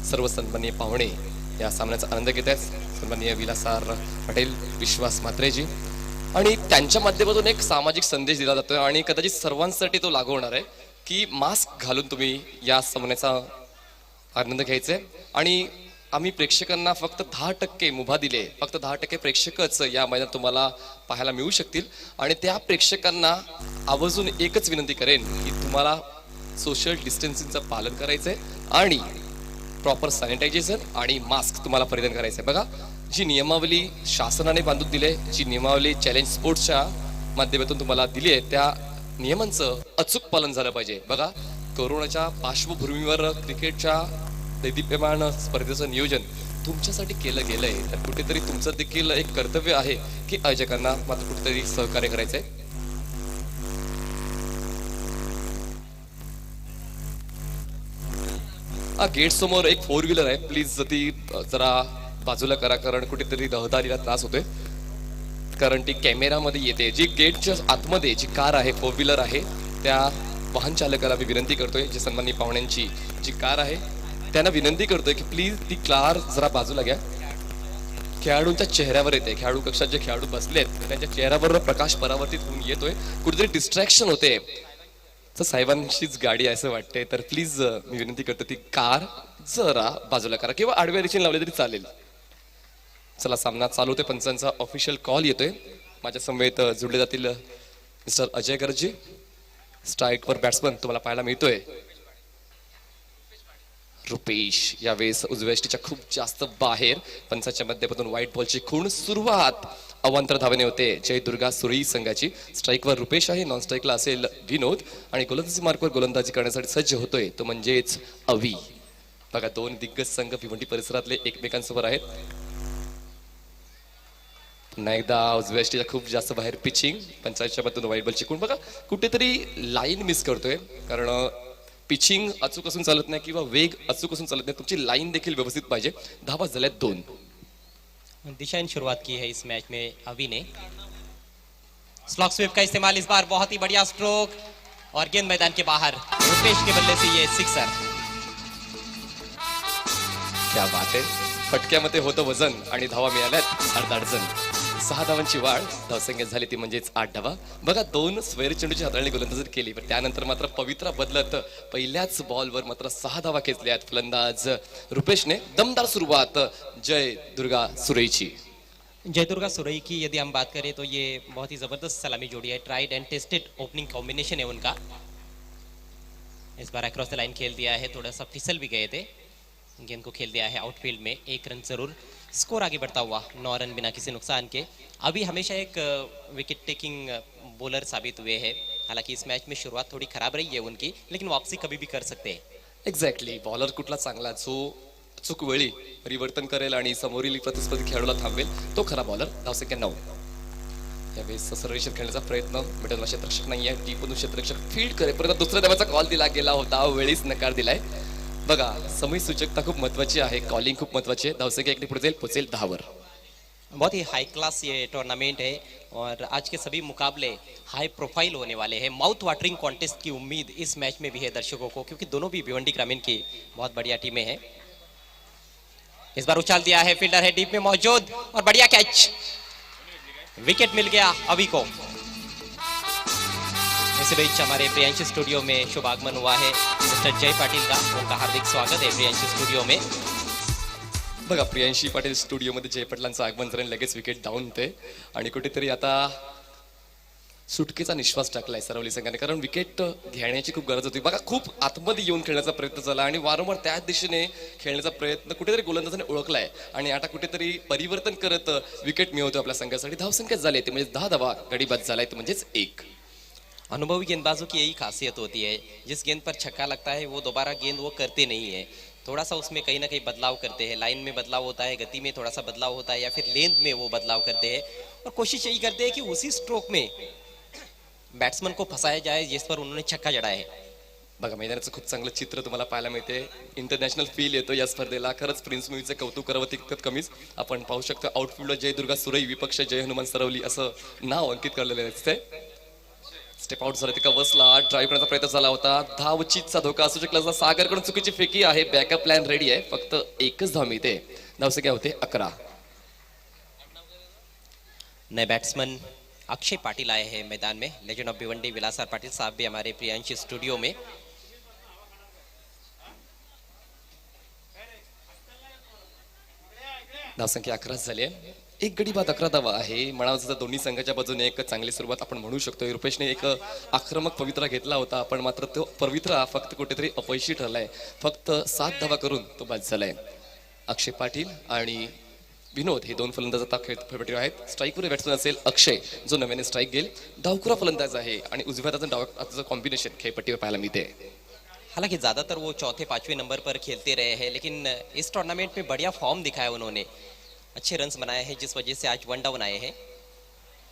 सर्व सन्माननीय पाहुणे या सामन्याचा आनंद घेत आहेत. सन्माननीय विलासार पटेल, विश्वास म्हात्रेजी, आणि त्यांच्या माध्यमातून एक सामाजिक संदेश दिला जातोय आणि कदाचित सर्वांसाठी तो लागू होणार आहे की मास्क घालून तुम्ही या सामन्याचा आनंद घ्यायचा आहे. आणि आम्ही प्रेक्षकांना फक्त 10% मुभा दिले, फक्त 10% प्रेक्षकच या मैदानात तुम्हाला पाहायला मिळू शकतील. आणि त्या प्रेक्षकांना आवर्जून एकच विनंती करेन की तुम्हाला सोशल डिस्टन्सिंगचं पालन करायचंय आणि प्रॉपर सॅनिटायझेशन आणि मास्क तुम्हाला परिधान करायचं आहे. बघा, जी नियमावली शासनाने बांधून दिली आहे, जी नियमावली चॅलेंज स्पोर्ट्सच्या माध्यमातून तुम्हाला दिली आहे, त्या नियमांचं अचूक पालन झालं पाहिजे. बघा, कोरोनाच्या पार्श्वभूमीवर क्रिकेटच्या दैदिप्यमान स्पर्धेचं नियोजन तुमच्यासाठी केलं गेलंय, तर कुठेतरी तुमचं देखील एक कर्तव्य आहे की आयोजकांना मात्र कुठेतरी सहकार्य करायचंय. गेट समोर एक 4 व्हीलर आहे, प्लीज ती जरा बाजूला करा, कारण कुठेतरी रहदारीला त्रास होतोय, कारण ती कॅमेरामध्ये येते. जी गेटच्या आतमध्ये जी कार आहे, 4 व्हीलर आहे, त्या वाहन चालकाला मी विनंती करतोय, जे सन्माननीय पाहुण्यांची जी कार आहे त्यांना विनंती करतोय की प्लीज ती कार जरा बाजूला घ्या. खेळाडूंच्या चेहऱ्यावर येते, खेळाडू कक्षात जे खेळाडू बसलेत त्यांच्या चेहऱ्यावर प्रकाश परावर्तित होऊन येतोय, कुठेतरी डिस्ट्रॅक्शन होते. तर साहेबांचीच गाडी आहे असं वाटते, तर प्लीज मी विनंती करतो ती कार जरा बाजूला करा किंवा आडव्या दिशेने लावली तरी चालेल. चला, सामना चालू होते. पंचांचा ऑफिशियल कॉल येतोय. माझ्या समवेत जुळले जातील मिस्टर अजय गर्जी. स्ट्राईकवर बॅट्समन तुम्हाला पाहायला मिळतोय रुपेश. यावेळेस उजव्या यष्टीच्या खूप जास्त बाहेर. पंचाच्या माध्यमातून व्हाईट बॉलची खूण सुरुवात. अवांतर धावने होते जय दुर्गा सुरई संघाची. स्ट्राईकवर रुपेश आहे, नॉन स्ट्राईकला असेल विनोद, आणि गोलंदाजी मार्कवर गोलंदाजी करण्यासाठी सज्ज होतोय तो म्हणजेच अवी. बघा, दोन दिग्गज संघ भिवंडी परिसरातले एकमेकांसमोर आहेत. पुन्हा एकदा उजव्या यष्टीच्या खूप जास्त बाहेर पिचिंग. पंचाच्या माध्यमातून व्हाईट बॉलची खूण. बघा, कुठेतरी लाईन मिस करतोय, कारण पिचिंग अचूक असून चालत नाही किंवा वेग अचूक असून चालत नाही, तुमची लाईन देखील व्यवस्थित पाहिजे. धावा झाल्यात 2. दिशाएं शुरुआत की है इस मैच में अवी ने. स्लॉक स्वीप का इस्तेमाल इस बार, बहुत ही बढ़िया स्ट्रोक और गेंद मैदान के बाहर. रुपेश के बल्ले से ये सिक्सर. क्या बात आहे. फटक्यामध्ये होतं वजन आणि धावा मिळाल्यात अर्धा डझन. 6 धावांची वाढ. धावसंख्या झाली ती म्हणजेच 8 धावा. बघा, 2 स्वैर चेंडूची हाताळणी गोलंदाजी केली, पण त्यानंतर मात्र पवित्रा बदलत पहिल्याच बॉलवर मात्र 6 धावा खेचल्यात फलंदाज रुपेशने. दमदार सुरुवात जय दुर्गा सुरईची. जय दुर्गा सुरई की यदि हम बात करें तो ये बहुत ही जबरदस्त सलामी जोड़ी है. Tried end tested opening combination है उनका. इस बार अक्रॉस द लाइन खेल दिया है, थोड़ा सा फिसल भी गए थे, गेंद को खेल दिया है आउटफील्ड में. 1 रन जरूर. स्कोर आगे बढ़ता हुआ 9 रन बिना किसी नुकसान के. अभी हमेशा एक विकेट टेकिंग बॉलर साबित हुए हैं. हालांकि इस मैच में शुरुआत थोड़ी खराब रही है उनकी, लेकिन वापसी कभी भी कर सकते हैं. एक्झॅक्टली. बॉलर कुठला चांगला, जो चूक वेळी परिवर्तन करेल आणि समोरील प्रतिस्पर्धी खेळाडूला थांबवेल, तो खरा बॉलर. धावसंख्या 9. यावेळेस सर्वेक्षण खेळण्याचा प्रयत्न. मिडलला क्षेत्ररक्षक नाही आहे, टीपमधून क्षेत्ररक्षक फील्ड करेपर्यंत दुसऱ्या धावाचा कॉल दिला गेला होता, वेळीच नकार दिलाय. बघा, समय सूचकता खूप महत्वाची आहे, कॉलिंग खूप महत्वाची आहे. धावसंख्या 1 पुढे जाईल, पोचेल 10 वर. बहुत ही हाई क्लास ये टूर्नामेंट है और आज के सभी मुकाबले हाई प्रोफाइल होने वाले हैं. माउथ वाटरिंग कॉन्टेस्ट की उम्मीद इस मैच में भी है दर्शकों को, क्योंकि दोनों भी भिवंडी ग्रामीण की बहुत बढ़िया टीमें हैं. इस बार उछाल दिया है, फील्डर है डीप में मौजूद और बढ़िया कैच. विकेट मिल गया अभी को. इसी बीच हमारे प्रियांशी स्टूडियो में शुभ आगमन हुआ है मिस्टर जय पाटिल का. उनका हार्दिक स्वागत है प्रियांशी स्टूडियो में. बघा, प्रियांशी पाटील स्टुडिओमध्ये जय पाटलांचं आगमन झालं, लगेच विकेट डाऊन होते आणि कुठेतरी आता सुटकेचा निश्वास टाकलाय सरवली संघाने, कारण विकेट घेण्याची खूप गरज होती. बघा, खूप आतमध्ये येऊन खेळण्याचा प्रयत्न झाला आणि वारंवार त्याच दिशेने खेळण्याचा प्रयत्न कुठेतरी गोलंदाजाने ओळखलाय आणि आता कुठेतरी परिवर्तन करत विकेट मिळवतो आपल्या संघासाठी. धावसंख्या झाली ते म्हणजे 10 धावा, गडी बाद झालाय ते म्हणजेच 1. अनुभवी गेंदबाजों की यही खासियत होती है, जिस गेंद पर छक्का लगता है वो दोबारा गेंद वो करते नहीं है. थोड़ा सा उसमें कहीं ना कहीं बदलाव करते हैं, लाइन में बदलाव होता है, गति में थोड़ा सा बदलाव होता है, या फिर लेंथ में वो बदलाव करते हैं और कोशिश यही करते हैं कि उसी स्ट्रोक में बैट्समैन को फंसाया जाए जिस पर उन्होंने छक्का जड़ा है. बघा, मैदानाचं खूप चांगलं चित्र तुम्हाला पाहायला मिळते. इंटरनॅशनल फील येतो या स्पर्धेला. खरंच प्रिन्स मूवीचं कौतुक करावं तितकं कमीच. आपण पाहू शकतो आउटफील्डर जय दुर्गा सुरई, विपक्ष जय हनुमान सरवली असं नाव अंकित करलेलं असते. स्टेप आउट झाला, तिका बसला, ड्राईव्ह करण्याचा प्रयत्न झाला होता, धावचीचा धोका असू शकला असता. सागरकडून चुकीची फेकी आहे, बॅकअप प्लॅन रेडी आहे, फक्त एकच धाव मिळते. धावसंख्या होते 11. नए बैट्समैन अक्षय पाटिल आए हैं मैदान में. लेजेंड ऑफ भिवंडी विलासर पाटिल साहब भी हमारे प्रियांशी स्टूडियो में. धावसंख्या 11 झाली आहे. एक गडी बाद 11 धावा आहे. म्हणावं तर दोन्ही संघाच्या बाजूने एक चांगली सुरुवात आपण म्हणू शकतो. रुपेशने एक आक्रमक पवित्रा घेतला होता, पण मात्र तो पवित्रा फक्त कुठेतरी अपयशी ठरलाय. फक्त 7 धावा करून तो बाद झालाय. अक्षय पाटील आणि विनोद हे दोन फलंदाज आता खेळपट्टीवर आहेत. स्ट्राईकवर बॅट्समन असेल अक्षय, जो नव्याने स्ट्राईक घेईल. डावखुरा फलंदाज आहे आणि उजव्या हाताचं डावाचं कॉम्बिनेशन खेळपट्टीवर पाहायला मिळते. हालांकि ज़्यादातर वो चौथे पांचवें नंबर पर खेलते रहे हैं, लेकिन इस टूर्नामेंट में बढ़िया फॉर्म दिखाया उन्होंने. अच्छे रन्स बनाए हैं, जिस वजह से आज 1 डाउन आए हैं.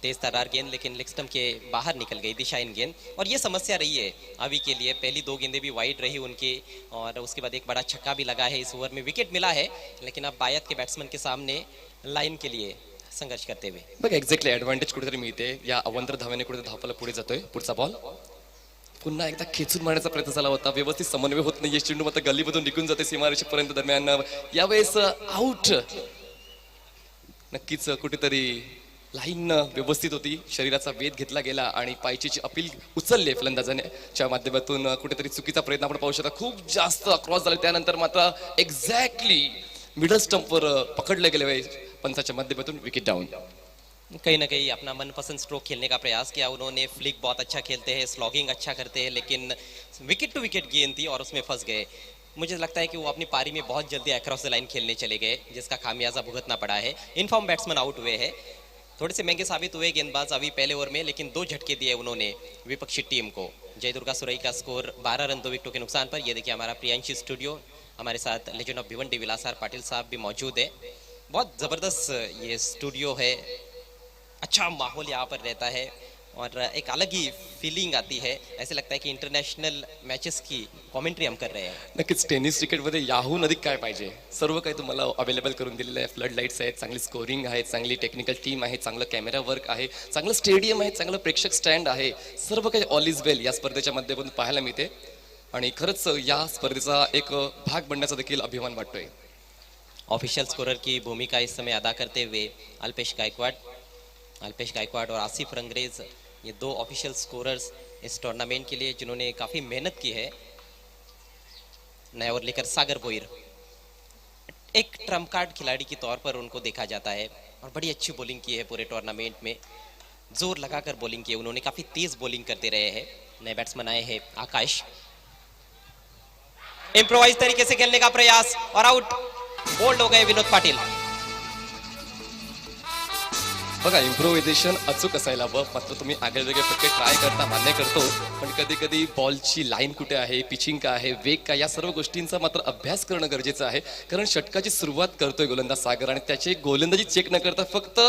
तेज तर्रार गेंद, लेकिन लेग स्टंप के बाहर निकल गई दिशाहीन गेंद, और ये समस्या रही है अभी के लिए. पहली 2 गेंदें भी वाइड रही उनकी, और उसके बाद एक बड़ा छक्का भी लगा है. इस ओवर में विकेट मिला है, लेकिन अब बायत के बैट्समैन के सामने लाइन के लिए संघर्ष करते हुए. बघा एक्झॅक्टली ऍडव्हान्टेज कुठेतरी मिळते. या अवंतर धाव्याने कुठेतरी धावपाला पुढे जातोय. पुढचा बॉल पुन्हा एकदा खेचून मारण्याचा प्रयत्न झाला होता. व्यवस्थित समन्वय होत नाही. चेंडू मात्र गल्लीमधून निघून जाते सीमारेषेपर्यंत. दरम्यान यावेळेस आउट. नक्कीच कुठेतरी लाईन व्यवस्थित होती, शरीराचा वेध घेतला गेला आणि पायचीची अपील उचलले फलंदाजाच्या माध्यमातून. कुठेतरी चुकीचा प्रयत्न आपण पाहू शकता. खूप जास्त क्रॉस झाले, त्यानंतर मात्र एक्झॅक्टली मिडल स्टंपवर पकडले गेले. पंचाच्या माध्यमातून विकेट डाऊन. कहीं ना कहीं अपना मनपसंद स्ट्रोक खेलने का प्रयास किया उन्होंने. फ्लिक बहुत अच्छा खेलते हैं, स्लॉगिंग अच्छा करते हैं, लेकिन विकेट टू विकेट गेंद थी और उसमें फंस गए. मुझे लगता है कि वो अपनी पारी में बहुत जल्दी अक्रॉस द लाइन खेलने चले गए, जिसका खामियाजा भुगतना पड़ा है. इनफॉर्म बैट्समैन आउट हुए हैं, थोड़े से महंगे साबित हुए गेंदबाज अभी पहले ओवर में, लेकिन 2 झटके दिए उन्होंने विपक्षी टीम को. जय दुर्गा सुरई का स्कोर 12 रन 2 विकेटों के नुकसान पर. ये देखिए हमारा प्रियांशी स्टूडियो, हमारे साथ लेजेंड ऑफ भिवंडी विलासर पाटिल साहब भी मौजूद है. बहुत ज़बरदस्त ये स्टूडियो है, अच्छा माहौल यहाँ पर रहता है और एक अलग ही फीलिंग आती है. ऐसे लगता है कि इंटरनेशनल मैचेस की कमेंट्री हम कर रहे हैं. नक्कीच टेनिस क्रिकेटमध्ये याहून अधिक काय पाहिजे. सर्व काही तुम्हाला अवेलेबल करून दिलेलं आहे. फ्लड लाईट्स आहेत, चांगली स्कोरिंग आहे, चांगली टेक्निकल टीम आहे, चांगलं कॅमेरा वर्क आहे, चांगलं स्टेडियम आहे, चांगलं प्रेक्षक स्टँड आहे. सर्व काही ऑल इज वेल या स्पर्धेच्या माध्यमातून पाहायला मिळते आणि खरंच या स्पर्धेचा एक भाग बनण्याचा देखील अभिमान वाटतोय. ऑफिशियल स्कोरर की भूमिका इस समय अदा करते हुए अल्पेश गायकवाड़ और आसिफ रंगरेज, ये 2 ऑफिशियल स्कोरर्स इस टूर्नामेंट के लिए, जिन्होंने काफ़ी मेहनत की है. नया ओवर लेकर सागर बोईर, एक ट्रम्प कार्ड खिलाड़ी के तौर पर उनको देखा जाता है और बड़ी अच्छी बॉलिंग की है पूरे टूर्नामेंट में. जोर लगाकर बॉलिंग की उन्होंने, काफ़ी तेज बॉलिंग करते रहे हैं. नए बैट्समैन आए हैं आकाश. इम्प्रोवाइज तरीके से खेलने का प्रयास और आउट. बोल्ड हो गए विनोद पाटिल. बघा इम्प्रोव्हायझेशन अचूक असायला हवं. मात्र तुम्ही आगळे वेगळे फटके ट्राय करता, मान्य करतो, पण कधी कधी बॉलची लाईन कुठे आहे, पिचिंग काय आहे, वेग काय, या सर्व गोष्टींचा मात्र अभ्यास करणं गरजेचं आहे. कारण षटकाची सुरुवात करतोय गोलंदाज सागर आणि त्याची गोलंदाजी चेक न करता फक्त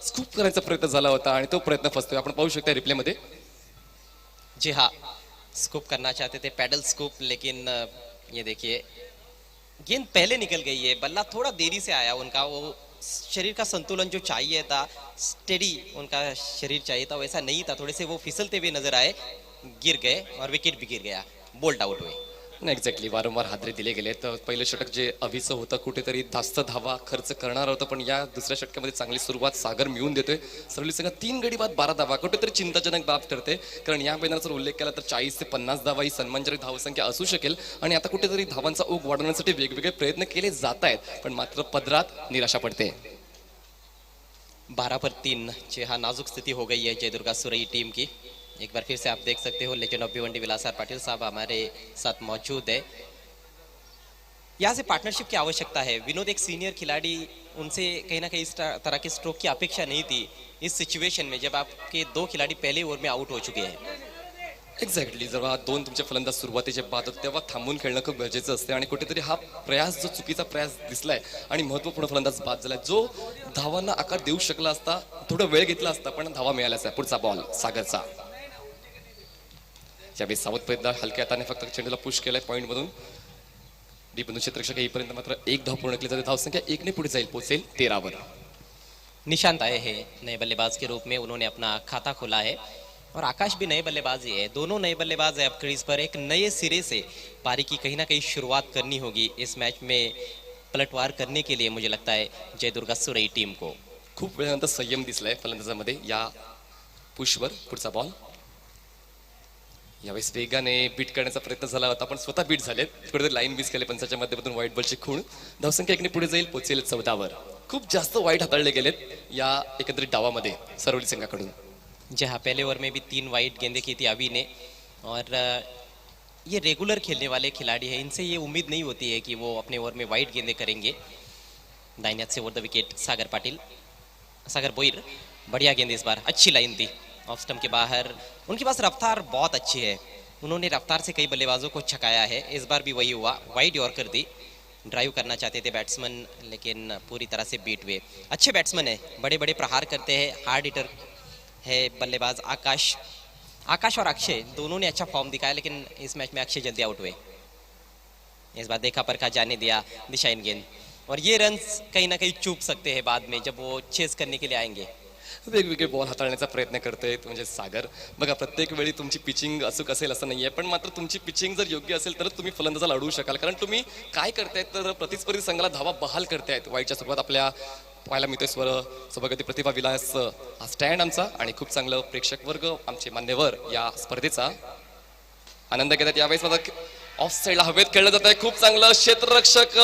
स्कूप करायचा प्रयत्न झाला होता आणि तो प्रयत्न फसतोय. आपण पाहू शकता रिप्लेमध्ये. जी हाँ, स्कूप करना चाहते थे, पैडल स्कूप, लेकिन ये देखिए गेंद पहले निकल गई है. बल्ला थोड़ा देरी से आया उनका. वो शरीर का संतुलन जो चाहिए था, स्टेडी उनका शरीर चाहिए था, वैसा नहीं था. थोड़े से वो फिसलते हुए नजर आए, गिर गए और विकेट भी गिर गया. बोल्ड आउट हुए. एक्झॅक्टली वारंवार हादरे दिले गेले. तर पहिलं षटक जे अभिचं होतं कुठेतरी जास्त धावा खर्च करणार होतं, पण या दुसऱ्या षटकामध्ये चांगली सुरुवात सागर मिळवून देतोय. सरली संघ 3 गडी बाद 12 धावा कुठेतरी चिंताजनक बाब ठरते. कारण या मैदानाचा जर उल्लेख केला तर 40 ते 50 धावा ही सन्मानजनक धावसंख्या असू शकेल आणि आता कुठेतरी धावांचा ओघ वाढवण्यासाठी वेगवेगळे प्रयत्न केले जात आहेत, पण मात्र पदरात निराशा पडते. 12 पर 3 जी हाँ, नाजुक स्थिति हो गई है जय दुर्गा सुरई टीम की. एक बार फिर से आप देख सकते हो लेजेंड ऑफ भिवंडी विलासर पाटिल साहब हमारे साथ मौजूद है. यहाँ से पार्टनरशिप की आवश्यकता है. विनोद एक सीनियर खिलाड़ी, उनसे कहीं ना कहीं इस तरह के स्ट्रोक की अपेक्षा नहीं थी इस सिचुएशन में, जब आपके 2 खिलाड़ी पहले ओवर में आउट हो चुके हैं. एक्झॅक्टली जेव्हा 2 तुमचे फलंदाज सुरुवातीचे बाद होते तेव्हा थांबून खेळणं खूप गरजेचं असते आणि कुठेतरी हा प्रयास, जो चुकीचा प्रयास दिसलाय आणि महत्त्वपूर्ण फलंदाज बाद झालाय, जो धावांना आकार देऊ शकला असता, थोडा वेळ घेतला असता, पण धावा मिळाल्याच आहे. पुढचा बॉल सागरचा. यावेळी सावध प्रयत्न हलक्या हाताने फक्त चेंडूला पुश केलाय पॉईंट मधून. डीप क्षेत्ररक्षक येईपर्यंत मात्र 1 धाव पूर्ण केली जाते. धावसंख्या 1 ने पुढे जाईल, पोहोचेल 13 वर. निशांत आए हैं नए बल्लेबाज के रूप में, उन्होंने अपना खाता खोला है. और आकाश भी नए बल्लेबाज ही है, दोनों नए बल्लेबाज है अब क्रीज पर। एक नए सिरे से पारी की कहीं ना कहीं शुरुआत करनी होगी इस मैच में पलटवार करने के लिए, मुझे लगता है जयदुर्गा सुरई टीम को। खूप वेळानंतर संयम दिसलाय फलंदाजामध्ये या पुशवर. पुढचा बॉल यावेळेस वेगाने बीट करण्याचा प्रयत्न झाला होता पण स्वतः बीट झालेत. कुठेतरी लाईन बीस केले पंचाच्या माध्यमातून व्हाईट बॉलची खूण. धावसंख्या एकने पुढे जाईल, पोचेल 14वर. खूप जास्त वाईट हाताळले गेलेत या एकंदरीत डावामध्ये सरवली संघाकडून. जी हाँ, पहले ओवर में भी 3 वाइड गेंदें की थी अभी ने। और ये रेगुलर खेलने वाले खिलाड़ी हैं, इनसे ये उम्मीद नहीं होती है कि वो अपने ओवर में वाइड गेंदें करेंगे। दाहिने हाथ से ओवर द विकेट सागर बोईर, बढ़िया गेंद इस बार, अच्छी लाइन थी ऑफ स्टंप के बाहर। उनके पास रफ्तार बहुत अच्छी है, उन्होंने रफ्तार से कई बल्लेबाजों को छकाया है। इस बार भी वही हुआ, वाइड यॉर्कर दी। ड्राइव करना चाहते थे बैट्समैन लेकिन पूरी तरह से बीट हुए। अच्छे बैट्समैन है, बड़े बड़े प्रहार करते हैं, हार्ड हिटर है बल्लेबाज आकाश और अक्षय दोनों ने अच्छा फॉर्म दिखाया, लेकिन इस मैच में अक्षय जल्दी आउट हुए। इस बार देखा परखा जाने दिया दिशाहीन गेंद, और ये रन्स कहीं ना कहीं चूक सकते हैं बाद में जब वो चेस करने के लिए आएंगे। वेगवेगळे बॉल हाताळण्याचा प्रयत्न करतोय म्हणजे सागर. बघा प्रत्येक वेळी तुमची पिचिंग अचूक असेल असं नाहीये, पण मात्र तुमची पिचिंग जर योग्य असेल तरच तुम्ही फलंदाजाला अडवू शकाल. कारण तुम्ही काय करतायत तर प्रतिस्पर्धी संघाला धावा बहाल करतायत. वाईटच्या सुरुवात आपल्या पाहायला मिळतोय सभापती प्रतिभा विलास हा स्टँड आमचा आणि खूप चांगलं प्रेक्षक वर्ग आमचे मान्यवर या स्पर्धेचा आनंद घेतात. यावेळेस माझा ऑफ साईडला हवेत खेळलं जात आहे, खूप चांगलं क्षेत्ररक्षक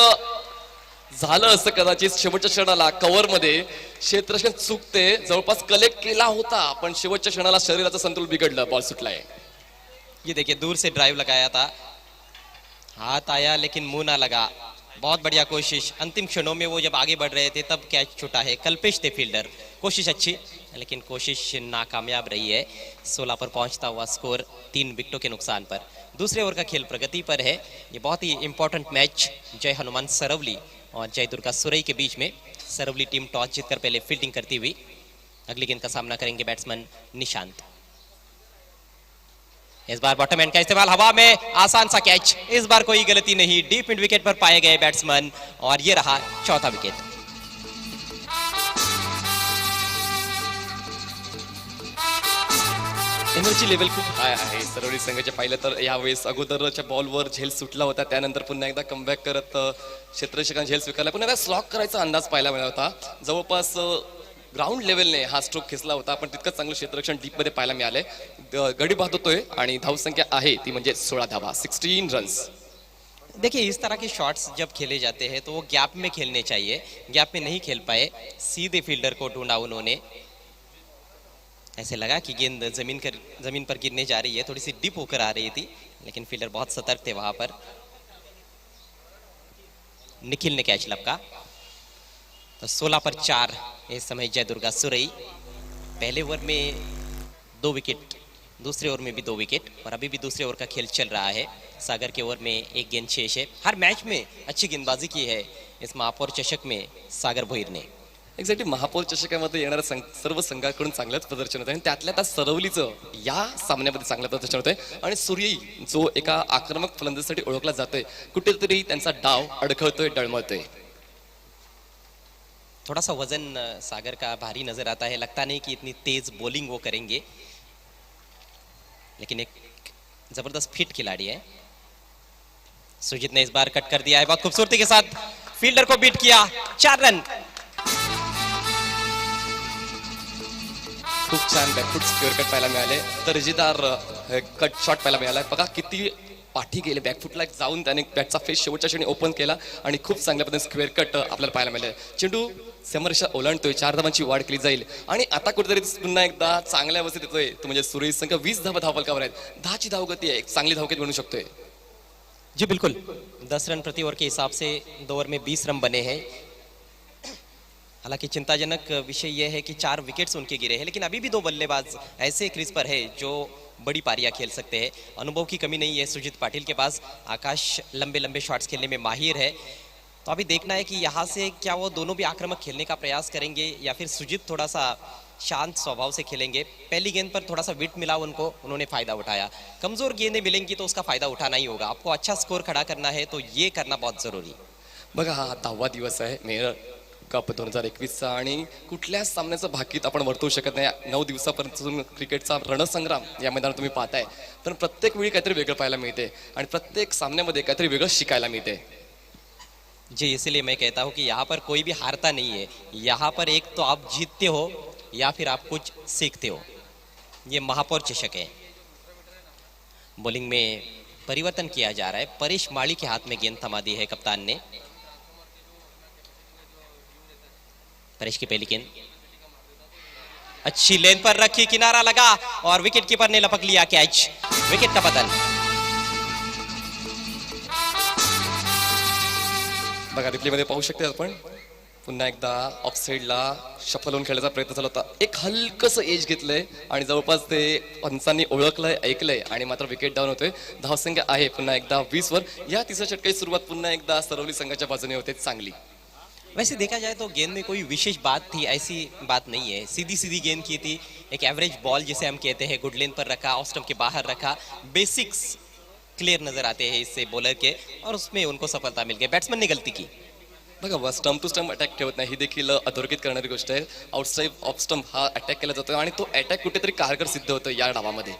झालं असं कदाचित शेवटच्या क्षणाला कव्हर मध्ये क्षेत्ररक्षण चुकते, जवळपास कलेक्ट केला होता पण शेवटच्या क्षणाला शरीराचं संतुलन बिघडलं, बॉल सुटलाय. ये देखिए दूर से ड्राइव लगाया था, हाथ आया लेकिन मुंह ना लगा। बहुत बढ़िया कोशिश, अंतिम क्षणों में वो जब आगे बढ़ रहे थे तब कैच छूटा है। कल्पेश थे फील्डर, कोशिश अच्छी लेकिन कोशिश नाकामयाब रही है। 16 पर पहुंचता हुआ स्कोर 3 विकेटों के नुकसान पर। दूसरे ओवर का खेल प्रगति पर है। ये बहुत ही इंपॉर्टेंट मैच जय हनुमान सरवली और जय दुर्गा सुरई के बीच में। सरवली टीम टॉस जीतकर पहले फील्डिंग करती हुई अगली गेंद का सामना करेंगे बैट्समैन निशांत। इस बार बॉटम एंड का इस्तेमाल, हवा में आसान सा कैच, इस बार कोई गलती नहीं, डीप मिड विकेट पर पाए गए बैट्समैन और ये रहा चौथा विकेट। एनर्जी लेवल खूप हाय आहे सरवली संघाच्या. पाहिलं तर यावेळेस अगोदरच्या बॉलवर झेल सुटला होता, त्यानंतर पुन्हा एकदा कमबॅक करत क्षेत्ररक्षकांनी झेल स्वीकारला, पुन्हा एकदा स्लॉक करायचा अंदाज पाहायला मिळाला होता. जवळपास ग्राउंड लेवलने हा स्ट्रोक खेचला होता पण तितकंच चांगलं क्षेत्ररक्षण डीप मध्ये पाहायला मिळालंय. गडी बाद होतोय आणि धावसंख्या आहे ती म्हणजे 16 धावा, 16 रन्स. देखिए इस तरह के शॉट्स जब खेले जाते हैं तो वो गैप में खेलने चाहिए, गैप में नहीं खेल पाए, सीधे फील्डर को ढूंढा उन्होंने। ऐसे लगा कि गेंद जमीन पर गिरने जा रही है, थोड़ी सी डिप होकर आ रही थी, लेकिन फील्डर बहुत सतर्क थे वहां पर। निखिल ने कैच लपका। तो 16 पर 4 इस समय जय दुर्गा सुरई। पहले ओवर में 2 विकेट, दूसरे ओवर में भी 2 विकेट, और अभी भी दूसरे ओवर का खेल चल रहा है। सागर के ओवर में 1 गेंद शेष है। हर मैच में अच्छी गेंदबाजी की है इस महापौर चषक में सागर भोईर ने। एक्झॅक्टली महापौर चषकामध्ये येणाऱ्या सर्व संघाकडून चांगलंच प्रदर्शन होतं आणि त्यातल्या त्या सरवलीचं या सामन्यामध्ये चांगलं प्रदर्शन होतंय. आणि सूर्य जो एका आक्रमक फलंदाजीसाठी ओळखला जातोय, कुठेतरी त्यांचा डाव अडखळतोय, डळमळतोय. थोड़ा सा वजन सागर का भारी नजर आता है, लगता नहीं कि इतनी तेज बॉलिंग वो करेंगे, लेकिन एक जबरदस्त फिट खिलाड़ी है। सुजीत ने इस बार कट कर दिया है बहुत खूबसूरती के साथ, फील्डर को बीट किया, 4 रन। खूप छान बॅकफुट स्क्वेअर कट पाहायला मिळाले, दर्जेदार कट शॉट पाहायला मिळाला. बघा किती पाठी गेले, बॅकफुटला जाऊन त्याने बॅटचा फेस शेवटच्या क्षणी ओपन केला आणि खूप चांगल्या पद्धतीने स्क्वेअर कट आपल्याला पाहायला मिळाले. चेंडू समोरच्या ओलांडतोय, 4 धावांची वाढ केली जाईल आणि आता कुठेतरी पुन्हा एकदा चांगल्या अवस्थेत येतोय. तो म्हणजे सुरेश संघ 20 धावा धावफलकावर आहेत, 10ची धावगती आहे, एक चांगली धावगती बनू शकतोय. जी बिल्कुल, 10 रन प्रति ओवर के हिसाब से 2 ओवर में 20 रन बने हैं। हालांकि चिंताजनक विषय यह है कि 4 विकेट्स उनके गिरे हैं, लेकिन अभी भी 2 बल्लेबाज ऐसे क्रीज पर है जो बड़ी पारियां खेल सकते हैं। अनुभव की कमी नहीं है सुजीत पाटिल के पास, आकाश लंबे लंबे शॉट्स खेलने में माहिर है। तो अभी देखना है कि यहाँ से क्या वो दोनों भी आक्रामक खेलने का प्रयास करेंगे या फिर सुजीत थोड़ा सा शांत स्वभाव से खेलेंगे। पहली गेंद पर थोड़ा सा विट मिला उनको, उन्होंने फायदा उठाया। कमजोर गेंदें मिलेंगी तो उसका फायदा उठाना ही होगा। आपको अच्छा स्कोर खड़ा करना है तो ये करना बहुत जरूरी। बघा हा 10वा दिवस आहे, कप 2021चा आणि कुठल्याच सामन्याचं भाकीत आपण वर्तवू शकत नाही. 9 दिवसापासून क्रिकेटचा रणसंग्राम या मैदानात तुम्ही पाहताय, पण प्रत्येक वेळी काहीतरी वेगळं पाहायला मिळते आणि प्रत्येक सामन्यामध्ये काहीतरी वेगळं शिकायला मिळते. जी, इसीलिए मैं कहता हूँ कि यहाँ पर कोई भी हारता नहीं है. यहाँ पर एक तो आप जीतते हो या फिर आप कुछ सीखते हो. ये महापौर चषक है. बॉलिंग में परिवर्तन किया जा रहा है. परेश माली के हाथ में गेंद थमा दी है कप्तान ने. परेश की पहली गेंद अच्छी लेन पर रखी, किनारा लगा और विकेट कीपर ने लपक लिया कैच. विकेट का पतन. बघा रिप्लेमध्ये पाहू शकते आपण पुन्हा एकदा ऑफ साईडला शफल होऊन खेळण्याचा प्रयत्न झाला होता. एक हलकस एज घेतलंय आणि जवळपास ते पंचांनी ओळखलंय, ऐकलंय आणि मात्र विकेट डाऊन होतोय. धावसंख्या आहे पुन्हा एकदा 20 वर. या तिसऱ्या षटकाची सुरुवात पुन्हा एकदा सरवली संघाच्या बाजूने होते चांगली. वैसे देखा जाए तो गेंद में कोई विशेष बात थी ऐसी बात नहीं है. सीधी सीधी गेंद की थी. एक एवरेज बॉल जिसे हम कहते हैं, गुड लेन पर रखा, ऑफ स्टंप के बाहर रखा. बेसिक्स क्लियर नजर आते हैं इससे बॉलर के और उसमें उनको सफलता मिल गई. बैट्समैन ने गलती की. बघा स्टंप टू स्टंप अटॅक ठेवत नाही ही देखील अधोरेखित करणारी गोष्ट आहे. आउटसाइड ऑफ स्टंप हा अटॅक केला जातो आणि तो अटॅक कुठेतरी कारगर सिद्ध होतो या डावामध्ये.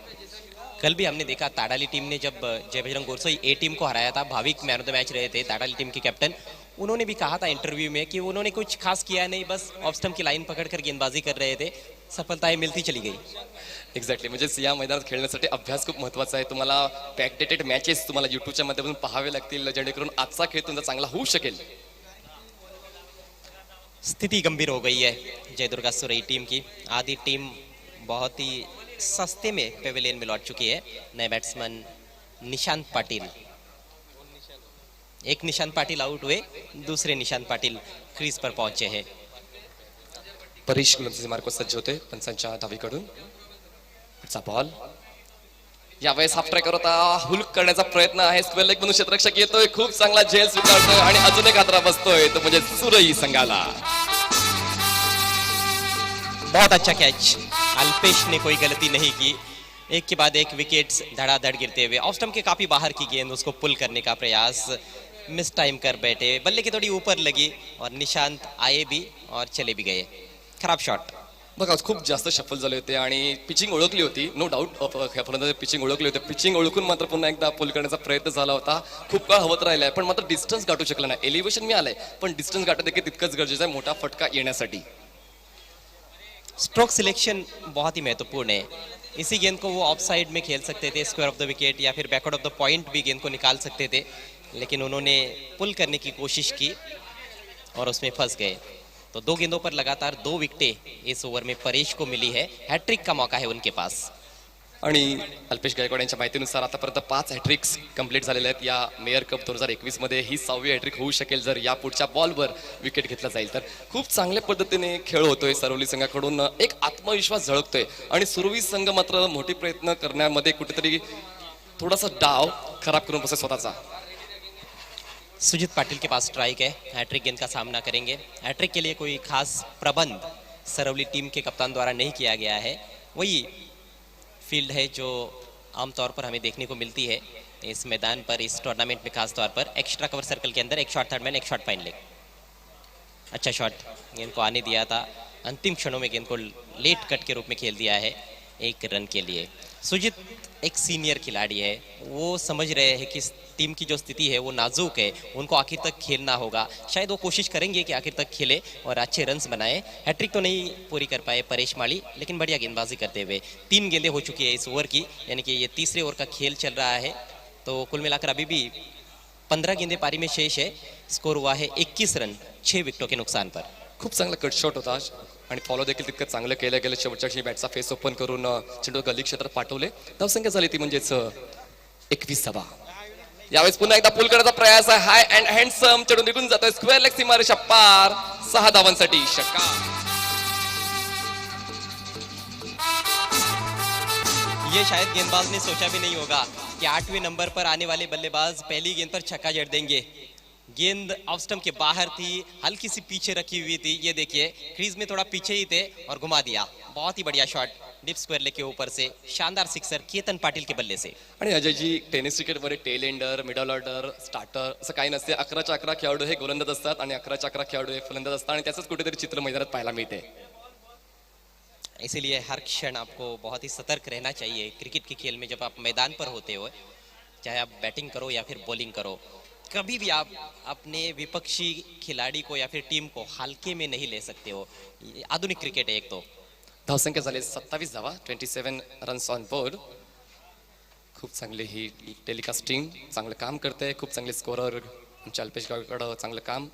कल भी हमने देखा ताड़ाली टीम ने जब जय बजरंग गोरसोई ए टीम को हराया था, भाविक मैन ऑफ द मैच रहे थे ताड़ाली टीम के कैप्टन. उन्होंने भी कहा था इंटरव्यू में कि उन्होंने कुछ खास किया नहीं, बस ऑफ स्टंप की लाइन पकड़कर गेंदबाजी कर रहे थे. सफलताएं मिलती चली गई. एक्झॅक्टली, म्हणजे या मैदानात खेळण्यासाठी अभ्यास खूप महत्त्वाचा आहे. तुम्हाला बॅकडेटेड मॅचेस तुम्हाला युट्यूबच्या माध्यमातून पाहावे लागतील जेणेकरून आजचा खेळ तुमचा चांगला होऊ शकेल. स्थिति गंभीर हो गई है जय दुर्गा सुरई टीम की. आधी टीम बहुत ही सस्ते में पेविलियन में लौट चुकी है. नए बैट्समैन निशांत पाटिल. एक निशांत पाटिल आउट हुए, दूसरे निशांत पाटिल क्रीज पर पहुंचे हैं. परेश गोलंदाजी मार्ग सज्ज होते पंचांच्या डावीकडून. पुढचा बॉल यावेळेस हाफ ट्रॅकर होता, हुल्क करण्याचा प्रयत्न आहे. स्क्वेअर लेग म्हणून क्षेत्ररक्षक येतोय, खूप चांगला झेल स्वीकारतोय आणि अजून एक हादरा बसतोय तो म्हणजे सुरई संघाला. बहुत अच्छा कैच. अल्पेश ने कोई गलती नहीं की. एक के बाद एक विकेट्स धड़ाधड़ गिरते हुए. ऑफ स्टंप के काफी बाहर की गेंद, उसको पुल करने का प्रयास, मिस टाइम कर बैठे. बल्ले की थोड़ी ऊपर लगी और निशांत आए भी और चले भी गए. खराब शॉट. बघा खूप जास्त शफल झाले होते आणि पिचिंग ओळखली होती, नो डाऊट. पिचिंग ओळखली होती. पिचिंग ओळखून मात्र पुन्हा एकदा पुल करण्याचा प्रयत्न झाला होता. खूप काळ हवत राहिलाय पण मात्र डिस्टन्स गाठू शकला नाही. एलिव्हेशन मिळालंय पण डिस्टन्स गाठत देखील तितकंच गरजेचं आहे मोठा फटका येण्यासाठी. स्ट्रोक सिलेक्शन बहुत ही महत्वपूर्ण है. इसी गेंद को वो ऑफ साइड में खेल सकते थे, स्क्वायर ऑफ द विकेट या फिर बैकवर्ड ऑफ द पॉइंट भी गेंद को निकाल सकते थे, लेकिन उन्होंने पुल करने की कोशिश की और उसमें फंस गए. तो 2 गेंदों पर लगातार 2 विकेटें इस ओवर में परेश को मिली है. हैट्रिक का मौका है उनके पास. आणि अल्पेश गायकवाड यांच्या माहितीनुसार आतापर्यंत 5 हॅट्रिक्स कंप्लीट झालेल्या आहेत या मेयर कप 2021 मध्ये. ही 6वी हॅट्रिक होऊ शकेल जर या पुढच्या बॉलवर विकेट घेतला जाईल तर. खूप चांगल्या पद्धतीने खेळ होतोय सरवली संघाकडून. एक आत्मविश्वास झळकतोय आणि सुरवी संघ मात्र मोठे प्रयत्न करण्यामध्ये कुठेतरी थोडासा डाव खराब करून बसतो स्वतःचा. सुजीत पाटिल के पास स्ट्राइक है. हैट्रिक गेंद का सामना करेंगे. हैट्रिक के लिए कोई खास प्रबंध सरवली टीम के कप्तान द्वारा नहीं किया गया है. वही फील्ड है जो आमतौर पर हमें देखने को मिलती है इस मैदान पर, इस टूर्नामेंट में खास तौर पर. एक्स्ट्रा कवर सर्कल के अंदर एक शॉट थर्ड मैन, एक शॉट फाइन लेग. अच्छा शॉट. गेंद को आने दिया था, अंतिम क्षणों में गेंद को लेट कट के रूप में खेल दिया है 1 रन के लिए. सुजीत एक सीनियर खिलाड़ी है, वो समझ रहे हैं कि टीम की जो स्थिति है वो नाजुक है, उनको आखिर तक खेलना होगा. शायद वो कोशिश करेंगे कि आखिर तक खेले और अच्छे रन्स बनाए. हैट्रिक तो नहीं पूरी कर पाए परेश माली, लेकिन बढ़िया गेंदबाजी करते हुए. 3 गेंदें हो चुकी है इस ओवर की, यानी कि ये तीसरे ओवर का खेल चल रहा है. तो कुल मिलाकर अभी भी 15 गेंदें पारी में शेष है. स्कोर हुआ है 21 रन 6 विकेटों के नुकसान पर. खूप चांगला कट शॉट होता आणि फॉलो देखील तितकं चांगलं केलं गेलं. शेवटच्या बॅटचा फेस ओपन करून चेंडू गल्ली क्षेत्रात पाठवले. धावसंख्या झाली ती म्हणजेच 21. यावेळेस पुन्हा एकदा पुल करण्याचा प्रयास आहे. हाय अँड हँडसम चेंडू निघून जातोय स्क्वेअर लेग सीमारेषा पार. 6 धावांसाठी षटकार. ये शायद गेंदबाज ने सोचा भी नहीं होगा कि 8वें नंबर पर आने वाले बल्लेबाज पहली गेंद पर छक्का जड़ देंगे. गेंद ऑफ स्टंप के बाहर थी, हल्की सी पीछे रखी हुई थी. ये देखिए क्रीज में थोड़ा पीछे ही थे और घुमा दिया. बहुत ही बढ़िया शॉट. डिप स्क्वायर लेग के ऊपर से शानदार सिक्सर केतन पाटिल के बल्ले से. आणि अजयजी टेनिस क्रिकेटमध्ये tail ender middle order starter असं काही नसते. 11च्या 11 खेळाडू हे गोलंदाज असतात आणि 11च्या 11 खेळाडू हे फलंदाज असतात आणि त्याचंच कुठेतरी चित्र मैदानात पाहायला मिळते. इसीलिए हर क्षण आपको बहुत ही सतर्क रहना चाहिए क्रिकेट के खेल में. जब आप मैदान पर होते हो, चाहे आप बैटिंग करो या फिर बॉलिंग करो, कभी भी आप अपने विपक्षी खिलाड़ी को या फिर टीम को हल्के में नहीं ले सकते हो. ये आधुनिक क्रिकेट है एक तो. धावसंख्या झाले 27 धावा, 27 रन्स ऑन बोर्ड. खूप चांगली ही टेलिकास्टिंग चांगलं काम करते. खूप चांगले स्कोरर आमच्या अल्पेश गावकडं चांगलं काम,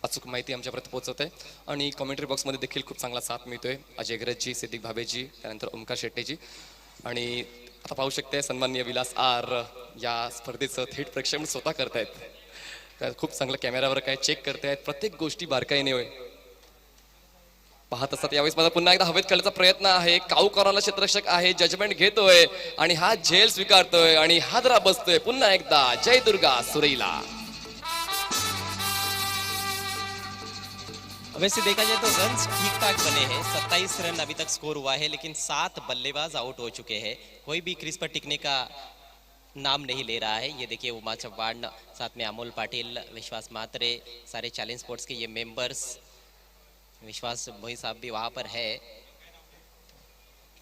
अचूक माहिती आमच्यापर्यंत पोहोचवते आणि कॉमेंट्री बॉक्समध्ये देखील खूप चांगला साथ मिळतोय. अजय गरजजी, सिद्दीक भाभेजी, त्यानंतर ओमकार शेट्टीजी. आणि आता पाहू शकते सन्माननीय विलास आर या स्पर्धेचं थेट प्रेक्षण स्वतः करतायत. तर खूप चांगलं कॅमेरावर काय चेक करतायत, प्रत्येक गोष्टी बारकाईने पाहत असतात. यावेळेस माझा पुन्हा एकदा हवेत खेळण्याचा प्रयत्न आहे. काऊ करायला क्षेत्ररक्षक आहे, जजमेंट घेतोय आणि हा झेल स्वीकारतोय आणि हादरा बसतोय. पुन्हा एकदा जय दुर्गा सुरईला. वैसे देखा जाए तो रन्स ठीक ठाक बने हैं. 27 रन अभी तक स्कोर हुआ है, लेकिन 7 बल्लेबाज आउट हो चुके हैं. कोई भी क्रीज पर टिकने का नाम नहीं ले रहा है. ये देखिए उमा चव्हाण, साथ में अमोल पाटिल, विश्वास मात्रे, सारे चैलेंज स्पोर्ट्स के ये मेंबर्स, विश्वास भोई साहब भी वहां पर है.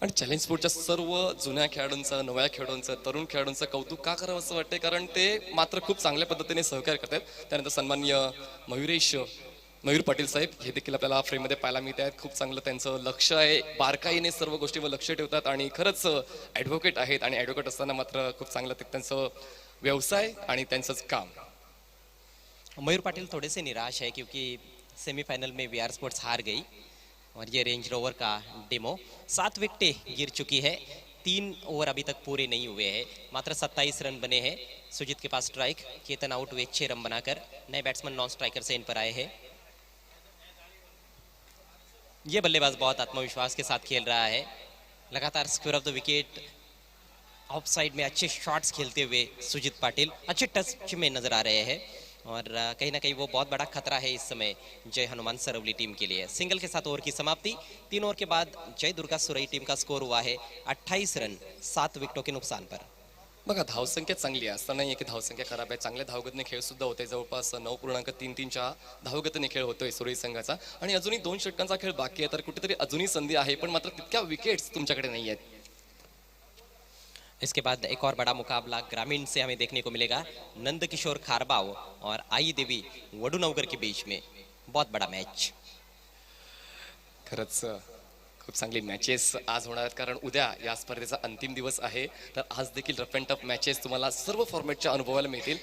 आणि चॅलेंज स्पोर्टच्या सर्व जुन्या खेळाडूंचं, नव्या खेळाडूंचं, तरुण खेळाडूंचं कौतुक का करावं असं वाटते, कारण ते मात्र खूप चांगल्या पद्धतीने सहकार्य करतात. त्यानंतर सन्माननीय मयूर पाटील साहेब हे देखील आपल्याला फ्रेममध्ये पाहायला मिळत आहेत. खूप चांगलं त्यांचं लक्ष आहे, बारकाईने सर्व गोष्टीवर लक्ष ठेवतात आणि खरंच ॲडव्होकेट आहेत. आणि ॲडव्होकेट असताना मात्र खूप चांगलं ते त्यांचं व्यवसाय आणि त्यांचंच काम. मयूर पाटिल थोड़े से निराश है क्योंकि सेमीफाइनल में वीआर स्पोर्ट्स हार गई और ये रेंज रोवर का डेमो. 7 विकेटें गिर चुकी है. 3 ओवर अभी तक पूरे नहीं हुए हैं. मात्र 27 रन बने हैं. सुजीत के पास स्ट्राइक, केतन आउट हुए 6 रन बनाकर. नए बैट्समैन नॉन स्ट्राइकर से इन पर आए हैं. ये बल्लेबाज बहुत आत्मविश्वास के साथ खेल रहा है. लगातार square of the wicket, of side में अच्छे शॉट्स खेलते हुए सुजीत पाटिल अच्छे टच में नजर आ रहे हैं. और कहीं ना कहीं वो बहुत बड़ा खतरा है इस समय जय हनुमान सरवली टीम के लिए. सिंगल के साथ ओवर की समाप्ति. 3 ओवर के बाद जय दुर्गा सुरई टीम का स्कोर हुआ है 28 रन 7 विकेटों के नुकसान पर. बघा धावसंख्या चांगली आहे, असं नाही की धावसंख्या खराब आहे. चांगल्या धावगतीने खेळ सुद्धा होते. जवळपास 9.33च्या धावगतीने खेळ होतोय सुरई संघाचा आणि अजूनही 2 षटकांचा खेळ बाकी आहे. तर कुठेतरी अजूनही संधी आहे, पण मात्र तितक्या विकेट्स तुमच्याकडे नाही आहेत. इसके बाद एक और बड़ा मुकाबला ग्रामीण से हमें देखने को मिलेगा. नंद किशोर खारबाव और आई देवी वडुनवगर के बीच में बहुत बड़ा मैच. खरंच खूप चांगली मॅचेस आज होणार आहेत, कारण उद्या या स्पर्धेचा अंतिम दिवस आहे. तर आज देखील रफ अँड टफ मॅचेस तुम्हाला सर्व फॉर्मॅटच्या अनुभवायला मिळतील.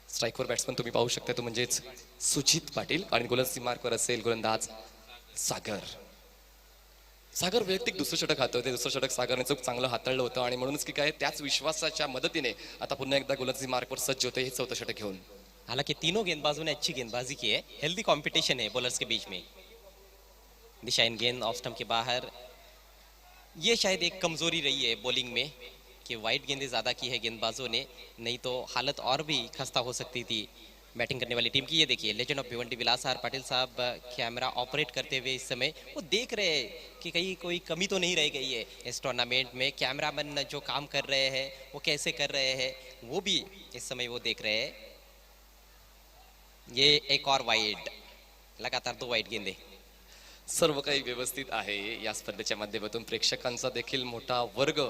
स्ट्राईकवर बॅट्समन तुम्ही पाहू शकता, तो म्हणजेच सुजित पाटील आणि गोलंदाजी मार्कवर असेल गोलंदाज सागर वैयक्तिक दुसरं षटक हातवते. ते दुसरं षटक सागरने खूप चांगलं हाताळलं होतं आणि म्हणूनच की काय त्याच विश्वासाच्या मदतीने आता पुन्हा एकदा गोलंदाजी मार्कवर सज्ज होते हे 4थं षटक घेऊन. हालांकि तीनों गेंदबाजों ने अच्छी गेंदबाजी की है. हेल्दी कंपटीशन है बॉलर्स के बीच में. दिशाइन गेंद ऑफ स्टंप के बाहर. ये शायद एक कमजोरी रही है बॉलिंग में कि वाइड गेंदें ज़्यादा की है गेंदबाजों ने, नहीं तो हालत और भी खस्ता हो सकती थी बैटिंग करने वाली टीम की. ये देखिए legend of Bhiwandi Vilas R Patil साहब कैमरा ऑपरेट करते हुए इस समय वो देख रहे हैं कि कहीं कोई कमी तो नहीं रह गई है इस टूर्नामेंट में. कैमरामैन जो काम कर रहे हैं वो कैसे कर रहे हैं वो भी इस समय वो देख रहे हैं. ये एक और वाइड, लगातार 2 वाइड गेंदे. सर्व काही व्यवस्थित आहे. या स्पर्धेच्या माध्यमातून प्रेक्षकांचा देखील मोठा वर्ग